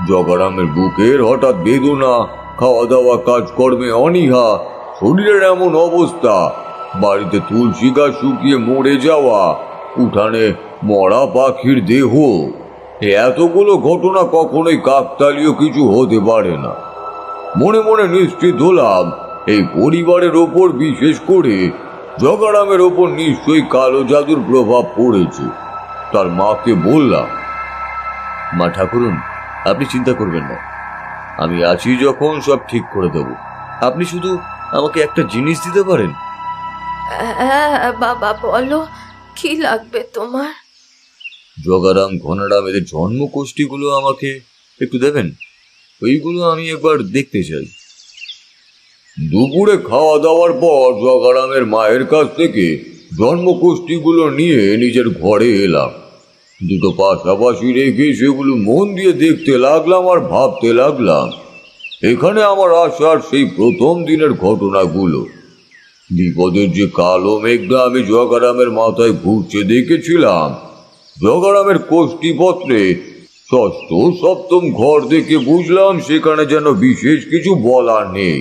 জগারামের বুকের হঠাৎ বেদনা, খাওয়া দাওয়া কাজকর্মে অনীহা, শরীরের এমন অবস্থা, বাড়িতে তুলসী গাছ শুকিয়ে মরে যাওয়া, উঠানে মরা পাখির দেহ, এতগুলো ঘটনা কখনোই কাকতালীয় কিছু হতে পারে না। মনে মনে নিশ্চিত হলাম এই পরিবারের ওপর, বিশেষ করে জগারামের ওপর নিশ্চয়ই কালো জাদুর প্রভাব পড়েছে। তার মাকে বললাম, মা ঠাকুরুন, আপনি চিন্তা করবেন না, আমি আছি যখন সব ঠিক করে দেব। আপনি শুধু আমাকে একটা জিনিস দিতে পারেন। হ্যাঁ বাবা, বলো কি লাগবে তোমার? জগারাম, ঘনারাম, এদের জন্মকোষ্ঠীগুলো আমাকে একটু দেবেন, ওইগুলো আমি একবার দেখতে চাই। দুপুরে খাওয়া দাওয়ার পর জগারামের মায়ের কাছ থেকে জন্মকোষ্ঠীগুলো নিয়ে নিজের ঘরে এলাম। দুটো পাশাপাশি রেখে সেগুলো মন দিয়ে দেখতে লাগলাম আর ভাবতে লাগলাম এখানে আমার আসার সেই প্রথম দিনের ঘটনাগুলো। বিপদের যে কালো মেঘটা আমি জগারামের মাথায় ঘুরছে দেখেছিলাম, জগারামের কোষ্ঠীপত্রে ষষ্ঠ সপ্তম ঘর দেখে বুঝলাম সেখানে যেন বিশেষ কিছু বলার নেই।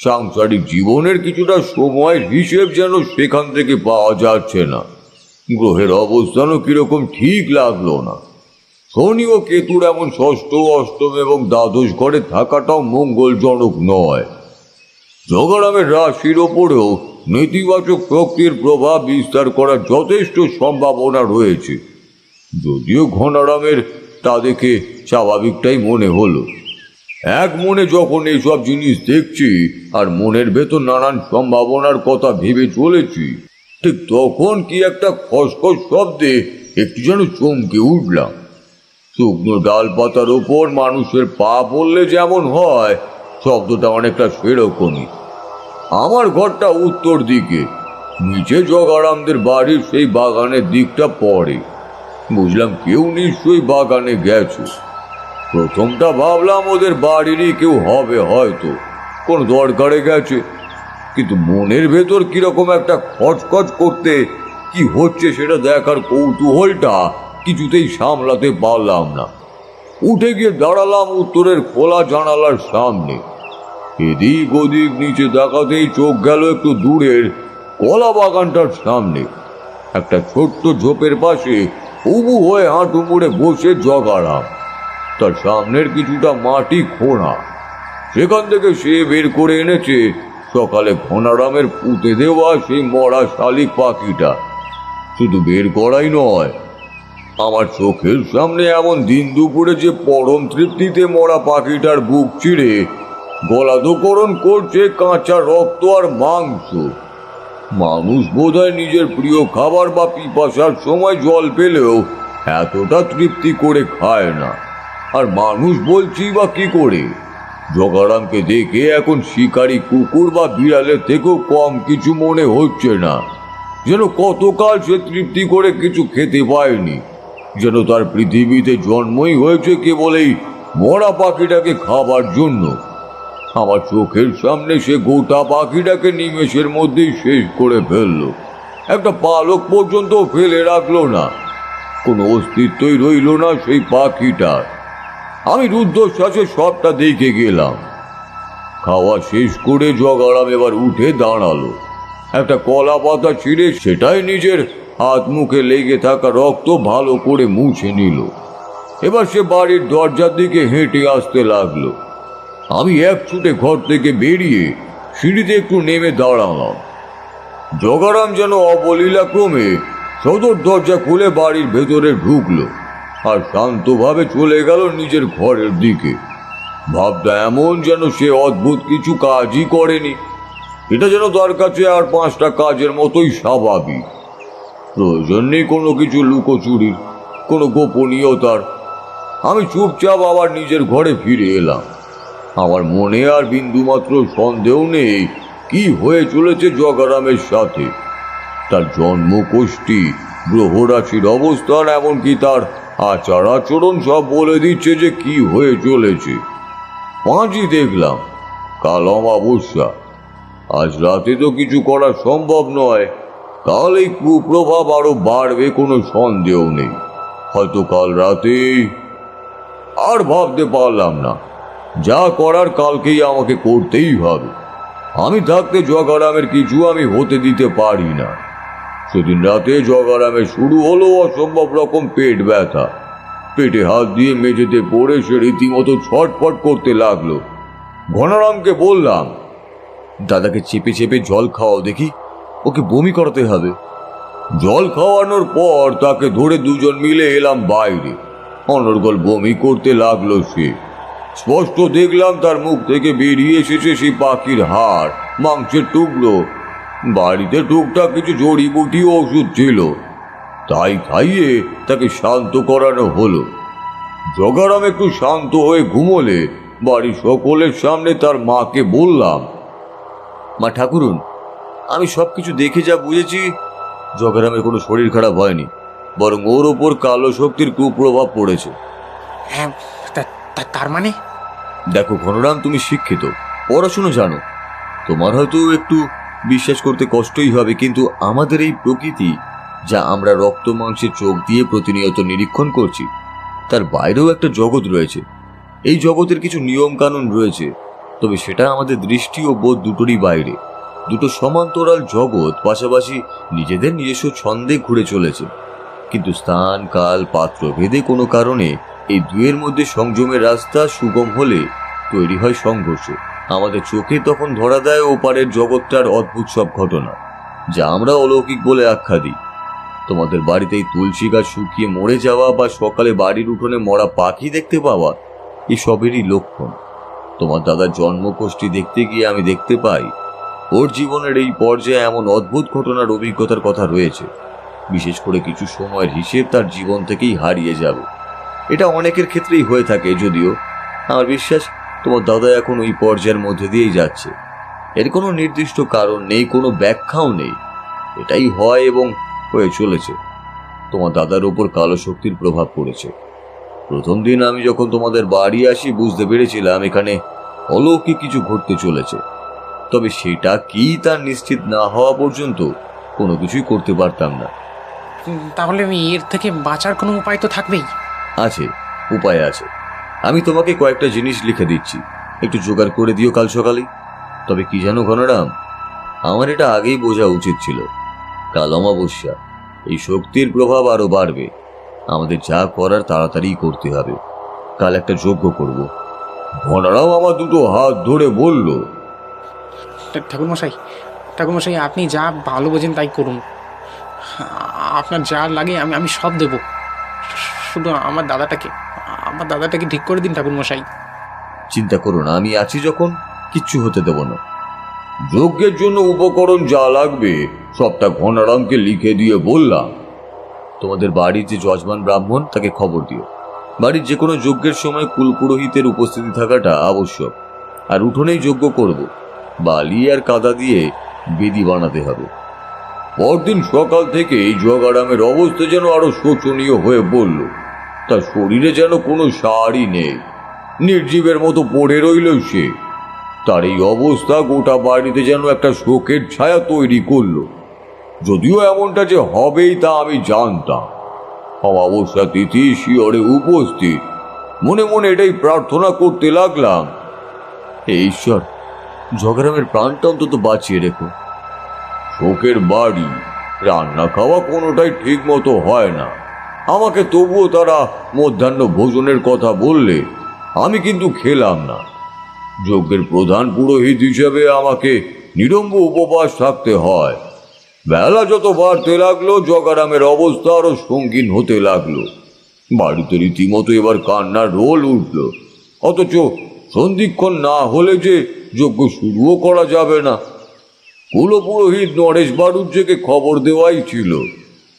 সাংসারিক জীবনের কিছুটা সময়ের হিসেব যেন সেখান থেকে পাওয়া যাচ্ছে না। গ্রহের অবস্থানও কিরকম ঠিক লাগলো না। শনি ও কেতুর এমন ষষ্ঠ, অষ্টম এবং দ্বাদশ ঘরে থাকাটাও মঙ্গলজনক নয়। জগারামের রাশির ওপরেও নেতিবাচক শক্তির প্রভাব বিস্তার করার যথেষ্ট সম্ভাবনা রয়েছে। যদিও ঘনারামের তা দেখে স্বাভাবিকটাই মনে হলো। এক মনে যখন এইসব জিনিস দেখছি আর মনের ভেতর নানান সম্ভাবনার কথা ভেবে চলেছি, ঠিক তখন কি একটা খসখস শব্দে একটু যেন চমকে উঠলাম। শুকনো ডাল পাতার ওপর মানুষের পা পড়লে যেমন হয়, শব্দটা অনেকটা সেরকমই। আমার ঘরটা উত্তর দিকে, নিচে জগারামদের বাড়ির সেই বাগানের দিকটা পড়ে। বুঝলাম কেউ নিশ্চয়ই বাগানে গেছে। প্রথমটা ভাবলাম ওদের বাড়িরই কেউ হবে, হয়তো কোন দরকারে গেছে। কিন্তু মনের ভেতর কিরকম একটা খচখচ করতে কি হচ্ছে সেটা দেখার কৌতূহলটা কিছুতেই সামলাতে পারলাম না। উঠে গিয়ে দাঁড়ালাম উত্তরের খোলা জানালার সামনে। এদিক ওদিক নিচে দেখাতেই চোখ গেল একটু দূরের কলা বাগানটার সামনে। একটা ছোট্ট ঝোপের পাশে উবু হয়ে হাঁটু মুড়ে বসে জগারাম। তার সামনের কিছুটা মাটি খোঁড়া, সেখান থেকে সে বের করে এনেছে সকালে ঘনারামের পুঁতে দেওয়া সেই মরা শালিক পাখিটা। শুধু বের করাই নয়, আমার চোখের সামনে এমন দিন দুপুরে যে পরম তৃপ্তিতে মরা পাখিটার বুক চিড়ে গলাধকরণ করছে কাঁচা রক্ত আর মাংস। মানুষ বোধহয় নিজের প্রিয় খাবার বা পিপাসার সময় জল পেলেও এতটা তৃপ্তি করে খায় না। আর মানুষ বলছি বা কি করে? জগারামকে দেখে এখন শিকারী কুকুর বা বিড়ালের থেকেও কম কিছু মনে হচ্ছে না। যেন কতকাল সে তৃপ্তি করে কিছু খেতে পায়নি, যেন তার পৃথিবীতে জন্মই হয়েছে কেবল এই মরা পাখিটাকে খাবার জন্য। আমার চোখের সামনে সে গোটা পাখিটাকে নিমেষের মধ্যেই শেষ করে ফেলল। একটা পালক পর্যন্ত ফেলে রাখলো না, কোনো অস্তিত্বই রইল না সেই পাখিটার। আমি রুদ্ধশ্বাসে সবটা দেখে গেলাম। খাওয়া শেষ করে জগারাম এবার উঠে দাঁড়ালো। একটা কলা পাতা ছিঁড়ে সেটাই নিজের হাত মুখে লেগে থাকা রক্ত ভালো করে মুছে নিল। এবার সে বাড়ির দরজার দিকে হেঁটে আসতে লাগলো। আমি এক ছুটে ঘর থেকে বেরিয়ে সিঁড়িতে একটু নেমে দাঁড়ালাম। জগারাম যেন অবলীলাক্রমে সদর দরজা খুলে বাড়ির ভেতরে ঢুকলো আর শান্তভাবে চলে গেল নিজের ঘরের দিকে। ভাবটা এমন যেন সে অদ্ভুত কিছু কাজই করেনি। এটা যেন তার কাছে আর 5টা কাজের মতোই স্বাভাবিক। প্রয়োজন নেই কোনো কিছু লুকোচুরির, কোনো গোপনীয়তার। আমি চুপচাপ আবার নিজের ঘরে ফিরে এলাম। আমার মনে আর বিন্দুমাত্র সন্দেহ নেই কি হয়ে চলেছে জগারামের সাথে। তার জন্মকোষ্ঠী, গ্রহরাশির অবস্থান, এমনকি তার আচার আচরণ সব বলে দিচ্ছে যে কি হয়ে চলেছে। 5ই দেখলাম, কাল অমাবস্যা। আজ রাতে তো কিছু করা সম্ভব নয়, কাল এই কুপ্রভাব আরো বাড়বে কোনো সন্দেহ নেই। হয়তো কাল রাতে। আর ভাবতে পারলাম না, যা করার কালকেই আমাকে করতেই হবে। আমি থাকতে জগারামের কিছু আমি হতে দিতে পারি না। সেদিন রাতে জগারামের শুরু হলো অসম্ভব রকম পেট ব্যথা। পেটে হাত দিয়ে মেঝেতে পড়ে সে রীতিমতো ছটফট করতে লাগলো। ঘনারামকে বললাম, দাদাকে চেপে চেপে জল খাওয়াও দেখি, ওকে বমি করাতে হবে। জল খাওয়ানোর পর তাকে ধরে দুজন মিলে এলাম বাইরে। অনর্গল বমি করতে লাগলো সে। স্পষ্ট দেখলাম তার মুখ থেকে বেরিয়ে এসেছে সেই পাখির হাড়, মাংসের টুকরো। বাড়িতে টুকটাক কিছু জড়িবুটি ও ওষুধ ছিল, তাই খাইয়ে তাকে শান্ত করানো হলো। জগারাম একটু শান্ত হয়ে ঘুমোলে বাড়ির সকলের সামনে তার মাকে বললাম, মা ঠাকুরুন, আমি সব কিছু দেখে যা বুঝেছি, জগারামের কোনো শরীর খারাপ হয়নি, বরং ওর ওপর কালো শক্তির কুপ্রভাব পড়েছে। হ্যাঁ, তার মানে? দেখো ঘনরাম, তুমি শিক্ষিত, পড়াশুনো জানো, তোমার হয়তো একটু বিশ্বাস করতে কষ্টই হবে, কিন্তু আমাদের এই প্রকৃতি, যা আমরা রক্ত মাংসের চোখ দিয়ে প্রতিনিয়ত নিরীক্ষণ করছি, তার বাইরেও একটা জগৎ রয়েছে। এই জগতের কিছু নিয়ম কানুন রয়েছে, তবে সেটা আমাদের দৃষ্টি ও বোধ দুটোরই বাইরে। দুটো সমান্তরাল জগৎ পাশাপাশি নিজেদের নিজস্ব ছন্দে ঘুরে চলেছে, কিন্তু স্থান কাল পাত্র ভেদে কোনো কারণে এই দুয়ের মধ্যে সংযমের রাস্তা সুগম হলে তৈরি হয় সংঘর্ষ। আমাদের চোখে তখন ধরা দেয় ওপারের জগৎটার অদ্ভুত সব ঘটনা, যা আমরা অলৌকিক বলে আখ্যা দিই। তোমাদের বাড়িতে এই তুলসী গাছ শুকিয়ে মরে যাওয়া বা সকালে বাড়ির উঠোনে মরা পাখি দেখতে পাওয়া, এই সবেরই লক্ষণ। তোমার দাদার জন্মকোষ্ঠী দেখতে গিয়ে আমি দেখতে পাই ওর জীবনের এই পর্যায়ে এমন অদ্ভুত ঘটনার অভিজ্ঞতার কথা রয়েছে, বিশেষ করে কিছু সময়ের হিসেব তার জীবন থেকেই হারিয়ে যাবে। এটা অনেকের ক্ষেত্রেই হয়ে থাকে, যদিও আমার বিশ্বাস তোমার দাদা এখন ওই পর্যায়ের মধ্যে দিয়েই যাচ্ছে। এর কোনো নির্দিষ্ট কারণ নেই, কোনো ব্যাখ্যাও নেই, এটাই হয় এবং হয়ে চলেছে। তোমার দাদার ওপর কালো শক্তির প্রভাব পড়েছে। প্রথম দিন আমি যখন তোমাদের বাড়ি আসি বুঝতে পেরেছিলাম এখানে অলৌকিক কিছু ঘটতে চলেছে, তবে সেটা কি তার নিশ্চিত না হওয়া পর্যন্ত কোনো কিছুই করতে পারতাম না। তাহলে এর থেকে বাঁচার কোনো উপায় তো থাকবেই। আছে, উপায় আছে। আমি তোমাকে কয়েকটা জিনিস লিখে দিচ্ছি, একটু জোগাড় করে দিও কাল সকালেই। তবে কি জানো ঘনরাম, আমার এটা আগেই বোঝা উচিত ছিল। কাল অমাবস্যা, এই শক্তির প্রভাব আরো বাড়বে। আমাদের যা করার তাড়াতাড়ি করতে হবে। কাল একটা যজ্ঞ করব। ঘনারাম আমার দুটো হাত ধরে বলল, ঠাকুরমশাই আপনি যা ভালো বোঝেন তাই করুন। আপনার যা লাগে আমি সব দেব, শুধু আমার দাদাটাকে ঠিক করে দিন ঠাকুরমশাই। চিন্তা করো না, আমি আছি যখন, কিচ্ছু হতে দেব না। যজ্ঞের জন্য উপকরণ যা লাগবে সবটা ঘনারামকে লিখে দিয়ে বললাম। তোমাদের বাড়ির যে যজমান ব্রাহ্মণ, তাকে খবর দিও। বাড়ির যে কোনো যজ্ঞের সময় কুলপুরোহিতের উপস্থিতি থাকাটা আবশ্যক। আর উঠোনেই যজ্ঞ করব, বালি আর কাদা দিয়ে বেদি বানাতে হবে। পরদিন সকাল থেকে জগারামের অবস্থা যেন আরো শোচনীয় হয়ে পড়ল। তার শরীরে যেন কোনো সারই নেই, নির্জীবের মতো পড়ে রইল সে। তার এই অবস্থা গোটা বাড়িতে যেন একটা শোকের ছায়া তৈরি করলো। যদিও এমনটা যে হবেই তা আমি জানতাম। অমাবস্যা তিথি শিয়রে উপস্থিত। মনে মনে এটাই প্রার্থনা করতে লাগলাম, হে ঈশ্বর, জগারামের প্রাণটা অন্তত বাঁচিয়ে রেখো। শোকের বাড়ি, রান্না খাওয়া কোনোটাই ঠিক মতো হয় না। আমাকে তবুও তারা মধ্যাহ্ন ভোজনের কথা বললে আমি কিন্তু খেলাম না। যজ্ঞের প্রধান পুরোহিত হিসেবে আমাকে নিরম্ব উপবাস থাকতে হয়। বেলা যত বাড়তে লাগলো জগারামের অবস্থা আরো সঙ্গীন হতে লাগলো। বাড়িতে রীতিমতো এবার কান্নার রোল উঠল। অথচ সন্ধিক্ষণ না হলে যে যজ্ঞ শুরুও করা যাবে না। কুলপুরোহিত নরেশ বাড়ুজ্যেকে খবর দেওয়াই ছিল।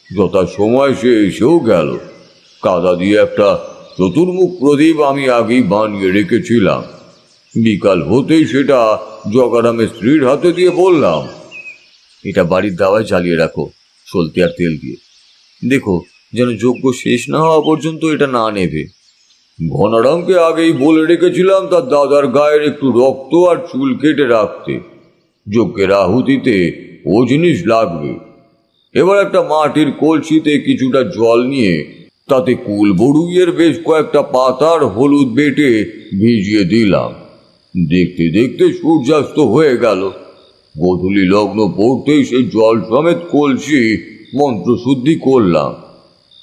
যথা সময় সে এসেও গেল। কাদা দিয়ে একটা চতুর্মুখ প্রদীপ আমি আগেই বানিয়ে রেখেছিলাম। বিকাল হতেই সেটা জগারামের স্ত্রীর হাতে দিয়ে বললাম, এটা বাড়ির দাওয়ায় জ্বালিয়ে রাখো, সলতে আর তেল দিয়ে। দেখো যেন যজ্ঞ শেষ না হওয়া পর্যন্ত এটা না নেবে। ঘনারামকে আগেই বলে রেখেছিলাম তার দাদার গায়ের একটু রক্ত আর চুল কেটে রাখতে। যজ্ঞের আহুতিতে ও জিনিস লাগবে। এবার একটা মাটির কলসিতে কিছুটা জল নিয়ে তাতে কুল বড়ুইয়ের বেশ কয়েকটা পাতার হলুদ বেটে ভিজিয়ে দিলাম। দেখতে দেখতে সূর্যাস্ত হয়ে গেল। গোধূলি লগ্ন পড়তেই সেই জল সমেত কলসি মন্ত্রশুদ্ধি করলাম।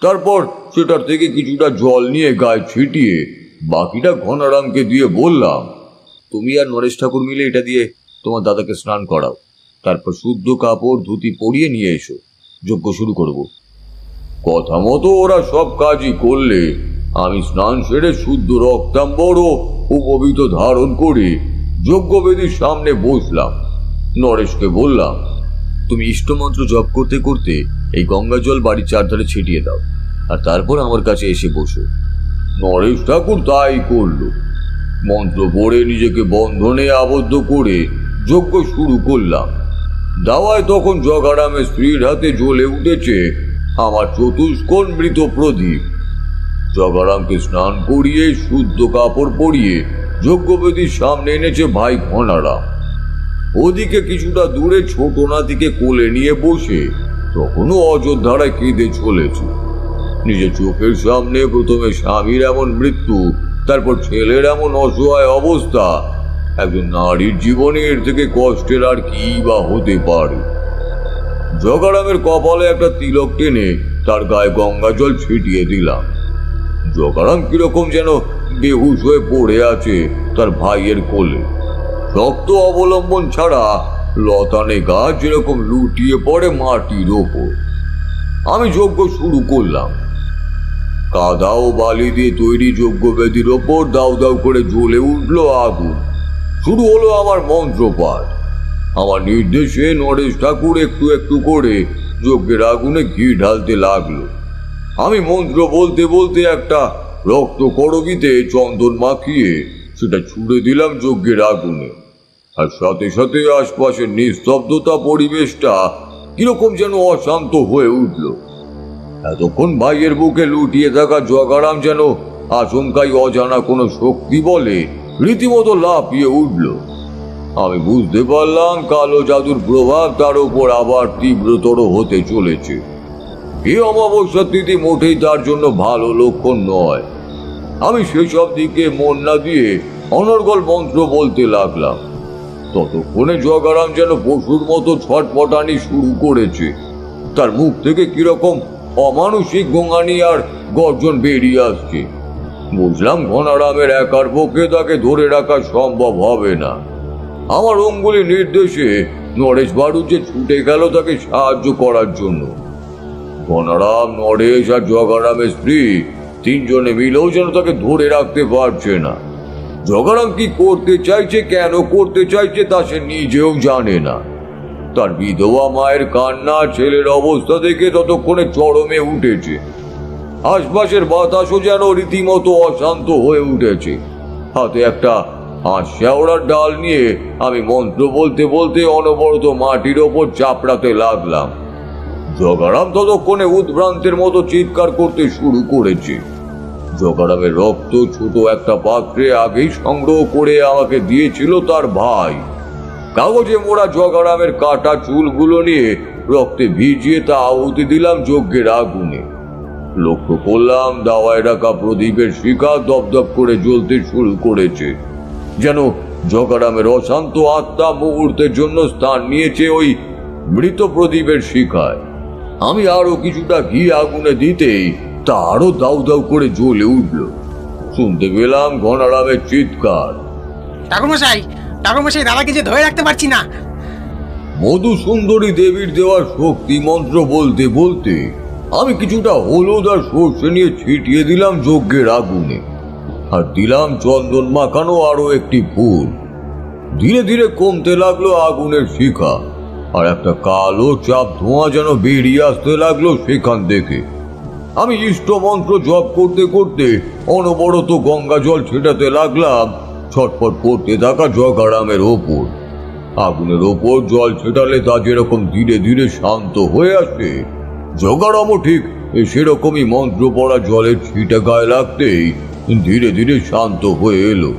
তারপর সেটার থেকে কিছুটা জল নিয়ে গায়ে ছিটিয়ে বাকিটা ঘনারামকে দিয়ে বললাম, তুমি আর নরেশ ঠাকুর মিলে এটা দিয়ে তোমার দাদাকে স্নান করাও। তারপর শুদ্ধ কাপড় ধুতি পরিয়ে নিয়ে এসো, যজ্ঞ শুরু করব। কথা মতো ওরা সব কাজই করলে আমি স্নান সেরে শুদ্ধ রক্তাম্বর ও উপবিত ধারণ করে যজ্ঞবেদীর সামনে বসলাম। নরেশকে বললাম, তুমি ইষ্টমন্ত্র জপ করতে করতে এই গঙ্গা জল বাড়ির চারধারে ছিটিয়ে দাও, আর তারপর আমার কাছে এসে বসো। নরেশ ঠাকুর তাই করল। মন্ত্র পড়ে নিজেকে বন্ধনে আবদ্ধ করে যজ্ঞ শুরু করলাম। দাওয়ায় তখন জগারামের স্ত্রীর হাতে জ্বলে উঠেছে আমার চতুষ্কোণ মৃত প্রদীপ। জগারামকে স্নান করিয়ে শুদ্ধ কাপড় পরিয়ে যজ্ঞবেদীর সামনে এনেছে ভাই ঘনারাম। ওদিকে কিছুটা দূরে ছোট নাতিকে কোলে নিয়ে বসে তখনও অযোধ্যারায় কেঁদে চলেছে। নিজের চোখের সামনে প্রথমে স্বামীর এমন মৃত্যু, তারপর ছেলের এমন অসহায় অবস্থা। একজন নারীর জীবনে এর থেকে কষ্টের আর কি বা হতে পারে। জগারামের কপালে একটা তিলক টেনে তার গায়ে গঙ্গা জল ছিটিয়ে দিলাম। জগারাম কিরকম যেন বেহুশ হয়ে পড়ে আছে তার ভাইয়ের কোলে। শক্ত অবলম্বন ছাড়া লতানে গাছ যেরকম লুটিয়ে পড়ে মাটির ওপর। আমি যজ্ঞ শুরু করলাম। কাদা ও বালি দিয়ে তৈরি যজ্ঞবেদীর ওপর দাউ দাউ করে জ্বলে উঠল আগুন। শুরু হলো আমার মন্ত্রপাঠ। আমার নির্দেশে নরেশ ঠাকুর একটু একটু করে যজ্ঞের আগুনে ঘি ঢালতে লাগলো। আমি মন্ত্র বলতে বলতে একটা রক্ত করবিতে চন্দন মাখিয়ে সেটা ছুঁড়ে দিলাম যজ্ঞের আগুনে, আর সাথে সাথে আশপাশের নিস্তব্ধতা পরিবেশটা কিরকম যেন অশান্ত হয়ে উঠল। এতক্ষণ ভাইয়ের বুকে লুটিয়ে থাকা জগারাম যেন আচমকাই অজানা কোনো শক্তি বলে রীতিমতো লাফিয়ে উঠল। আমি বুঝতে পারলাম কালো জাদুর প্রভাব তার উপর আবার তীব্রতর হতে চলেছে। এই অমাবস্যা তিথি মোটেই তার জন্য ভালো লক্ষণ নয়। আমি সেসব দিকে মন না দিয়ে অনর্গল মন্ত্র বলতে লাগলাম। ততক্ষণে জগারাম যেন পশুর মতো ছটপটানি শুরু করেছে। তার মুখ থেকে কিরকম অমানসিক গোঙানি আর গর্জন বেরিয়ে আসছে। বুঝলাম ঘনারামের একার পক্ষে তাকে ধরে রাখা সম্ভব হবে না। আমার অঙ্গুলি নির্দেশে নরেশ বাড়ুচে ছুটে গেল তাকে সাহায্য করার জন্য। ঘনারাম, নরেশ আর জগারামের স্ত্রী তিনজনে মিলেও যেন তাকে ধরে রাখতে পারছে না। জগারাম কি করতে চাইছে, কেন করতে চাইছে তা সে নিজেও জানে না। তার বিধবা মায়ের কান্না, ছেলের অবস্থা দেখে ততক্ষণে চরমে উঠেছে। আশপাশের বাতাসও যেন রীতিমতো অশান্ত হয়ে উঠেছে। হাতে একটা শেওড়ার ডাল নিয়ে আমি মন্ত্র বলতে বলতে অনবরত মাটির ওপর চাপড়াতে লাগলাম। জগারাম ততক্ষণে উদ্ভ্রান্তের মতো চিৎকার করতে শুরু করেছে। জগারামের রক্ত ছোট একটা পাত্রে আগেই সংগ্রহ করে আমাকে দিয়েছিল তার ভাই। কাগজে মোড়া জগারামের কাটা চুলগুলো নিয়ে রক্তে ভিজিয়ে তা আহুতি দিলাম যজ্ঞের আগুনে। লক্ষ্য করলাম দাওয়ায় রাখা প্রদীপের শিখা দপদপ করে জ্বলতে শুরু করেছে, যেন জগারামের অশান্ত আত্মা মুহূর্তের জন্য স্থান নিয়েছে ওই মৃত প্রদীপের শিখায়। আমি আরো কিছুটা ঘি আগুনে দিতেই তা আরো দাউ দাউ করে জ্বলে উঠল। শুনতে পেলাম ঘনারামের চিৎকার, ঠাকুরমশাই, ঠাকুরমশাই, দাদাকে যে ধরে রাখতে পারছি না। মধু সুন্দরী দেবীর দেওয়া শক্তি মন্ত্র বলতে বলতে আমি কিছুটা হলুদ আর সর্ষে নিয়ে ছিটিয়ে দিলাম যজ্ঞের আগুনে, আর দিলাম চন্দন মাখানো আরো একটি ফুল। ধীরে ধীরে কমতে লাগলো আগুনের শিখা, আর একটা কালো চাপ ধোঁয়া যেন বেরিয়ে আসতে লাগলো সেখান থেকে। আমি ইষ্ট মন্ত্র জপ করতে করতে অনবরত গঙ্গা জল ছেটাতে লাগলাম ছটফট করতে থাকা জগারামের ওপর। আগুনের ওপর জল ছেটালে তা যেরকম ধীরে ধীরে শান্ত হয়ে আসে, জগারামও ঠিক সেরকমই মন্ত্র পড়া জলের ছিটা গায়ে লাগতেই ধীরে ধীরে শান্ত হয়ে এলো।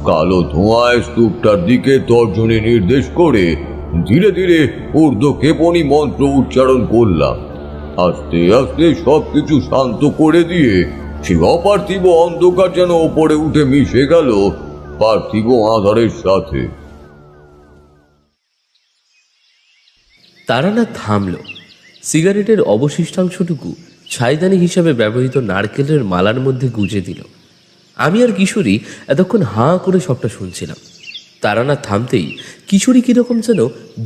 কালো ধোঁয়ায় স্তূপটার দিকে তর্জনী নির্দেশ করে ধীরে ধীরে ঊর্ধ্ব ক্ষেপণী মন্ত্র উচ্চারণ করলাম। আস্তে আস্তে সবকিছু শান্ত করে দিয়ে সে অপার্থিব অন্ধকার যেন ওপরে উঠে মিশে গেল পার্থিব আধারের সাথে। তারানাথ থামল। সিগারেটের অবশিষ্টাংশটুকু ছাইদানি হিসাবে ব্যবহৃত নারকেলের মালার মধ্যে গুজে দিল। আমি আর কিশোরী এতক্ষণ হাঁ করে সবটা শুনছিলাম। তারানাথ থামতেই কিশোরী কিরকম যেন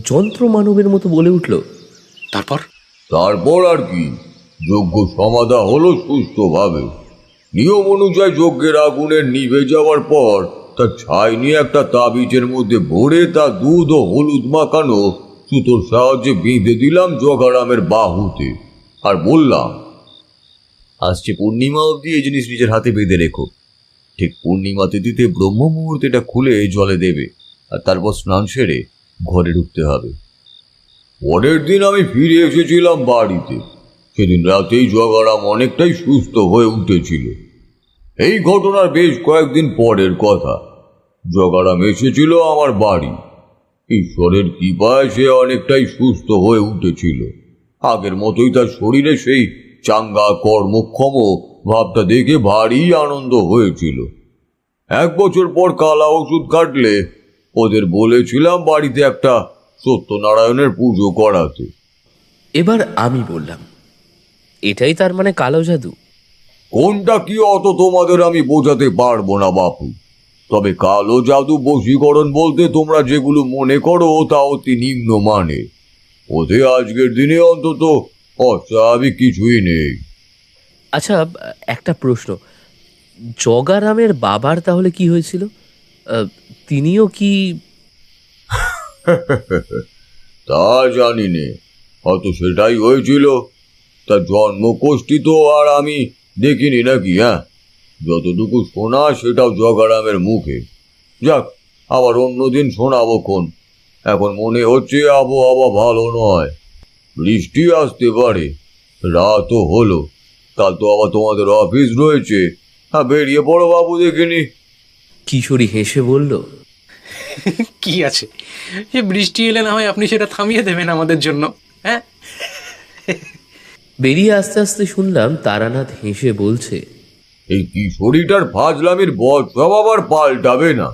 যন্ত্র মানবের মতো বলে উঠল, তারপর আর কি, যজ্ঞ সমাধা হলো সুস্থভাবে। নিয়ম অনুযায়ী যজ্ঞের আগুনের নিভে যাওয়ার পর তার ছাই নিয়ে একটা তাবিজের মধ্যে ভরে তা দুধ ও হলুদ মাখানো সুতোর সাহায্যে বেঁধে দিলাম জগারামের বাহুতে, আর বললাম, আসছে পূর্ণিমা অবধি এই জিনিস নিজের হাতে বেঁধে রেখো। ঠিক পূর্ণিমা তিথিতে ব্রহ্ম মুহূর্তেটা খুলে জলে দেবে, আর তারপর স্নান সেরে ঘরে ঢুকতে হবে। পরের দিন আমি ফিরে এসেছিলাম বাড়িতে। সেদিন রাতেই জগারাম অনেকটাই সুস্থ হয়ে উঠেছিল। এই ঘটনার বেশ কয়েকদিন পরের কথা। জগারাম এসেছিল আমার বাড়ি। ঈশ্বরের কৃপায় সে অনেকটাই সুস্থ হয়ে উঠেছিল। আগের মতোই তার শরীরে সেই চাঙ্গা কর্মক্ষম ভাবটা দেখে ভারী আনন্দ হয়েছিল। 1 বছর পর কালা ওষুধ কাটলে ওদের বলেছিলাম বাড়িতে একটা সত্যনারায়ণের পুজো করাতে। এবার আমি বললাম, এটাই তার মানে কালো জাদু? কোনটা কি অত তোমাদের আমি বোঝাতে পারবো না বাপু। তবে কালো জাদু বশীকরণ বলতে তোমরা যেগুলো মনে করো তা অতি নিম্ন মানে। ওতে আজকের দিনে অন্তত অস্বাভাবিক কিছুই নেই। আচ্ছা, একটা প্রশ্ন, জগারামের বাবার তাহলে কি হয়েছিল? তিনিও কি? তা জানি নে, হয়তো সেটাই হয়েছিল। তার জন্মকোষ্ঠী তো আর আমি দেখিনি নাকি? হ্যাঁ, যতটুকু শোনা সেটাও জগারামের মুখে। যাক, আবার অন্যদিন শোনাবো খন। এখন মনে হচ্ছে আবহাওয়া ভালো নয়, বৃষ্টি আসতে পারে। রাতও হলো, কাল তো আবার তোমাদের অফিস রয়েছে। হ্যাঁ, বেরিয়ে পড়ো বাবু, দেখিনি। কিশোরী হেসে বলল, কি আছে, যে বৃষ্টি এলে না হয় আপনি সেটা থামিয়ে দেবেন আমাদের জন্য, হ্যাঁ? বেরিয়ে আস্তে আস্তে শুনলাম তারানাথ হেসে বলছে, এই কিশোরীটার ফাজলামির বদ সব আবার পাল্টাবে না।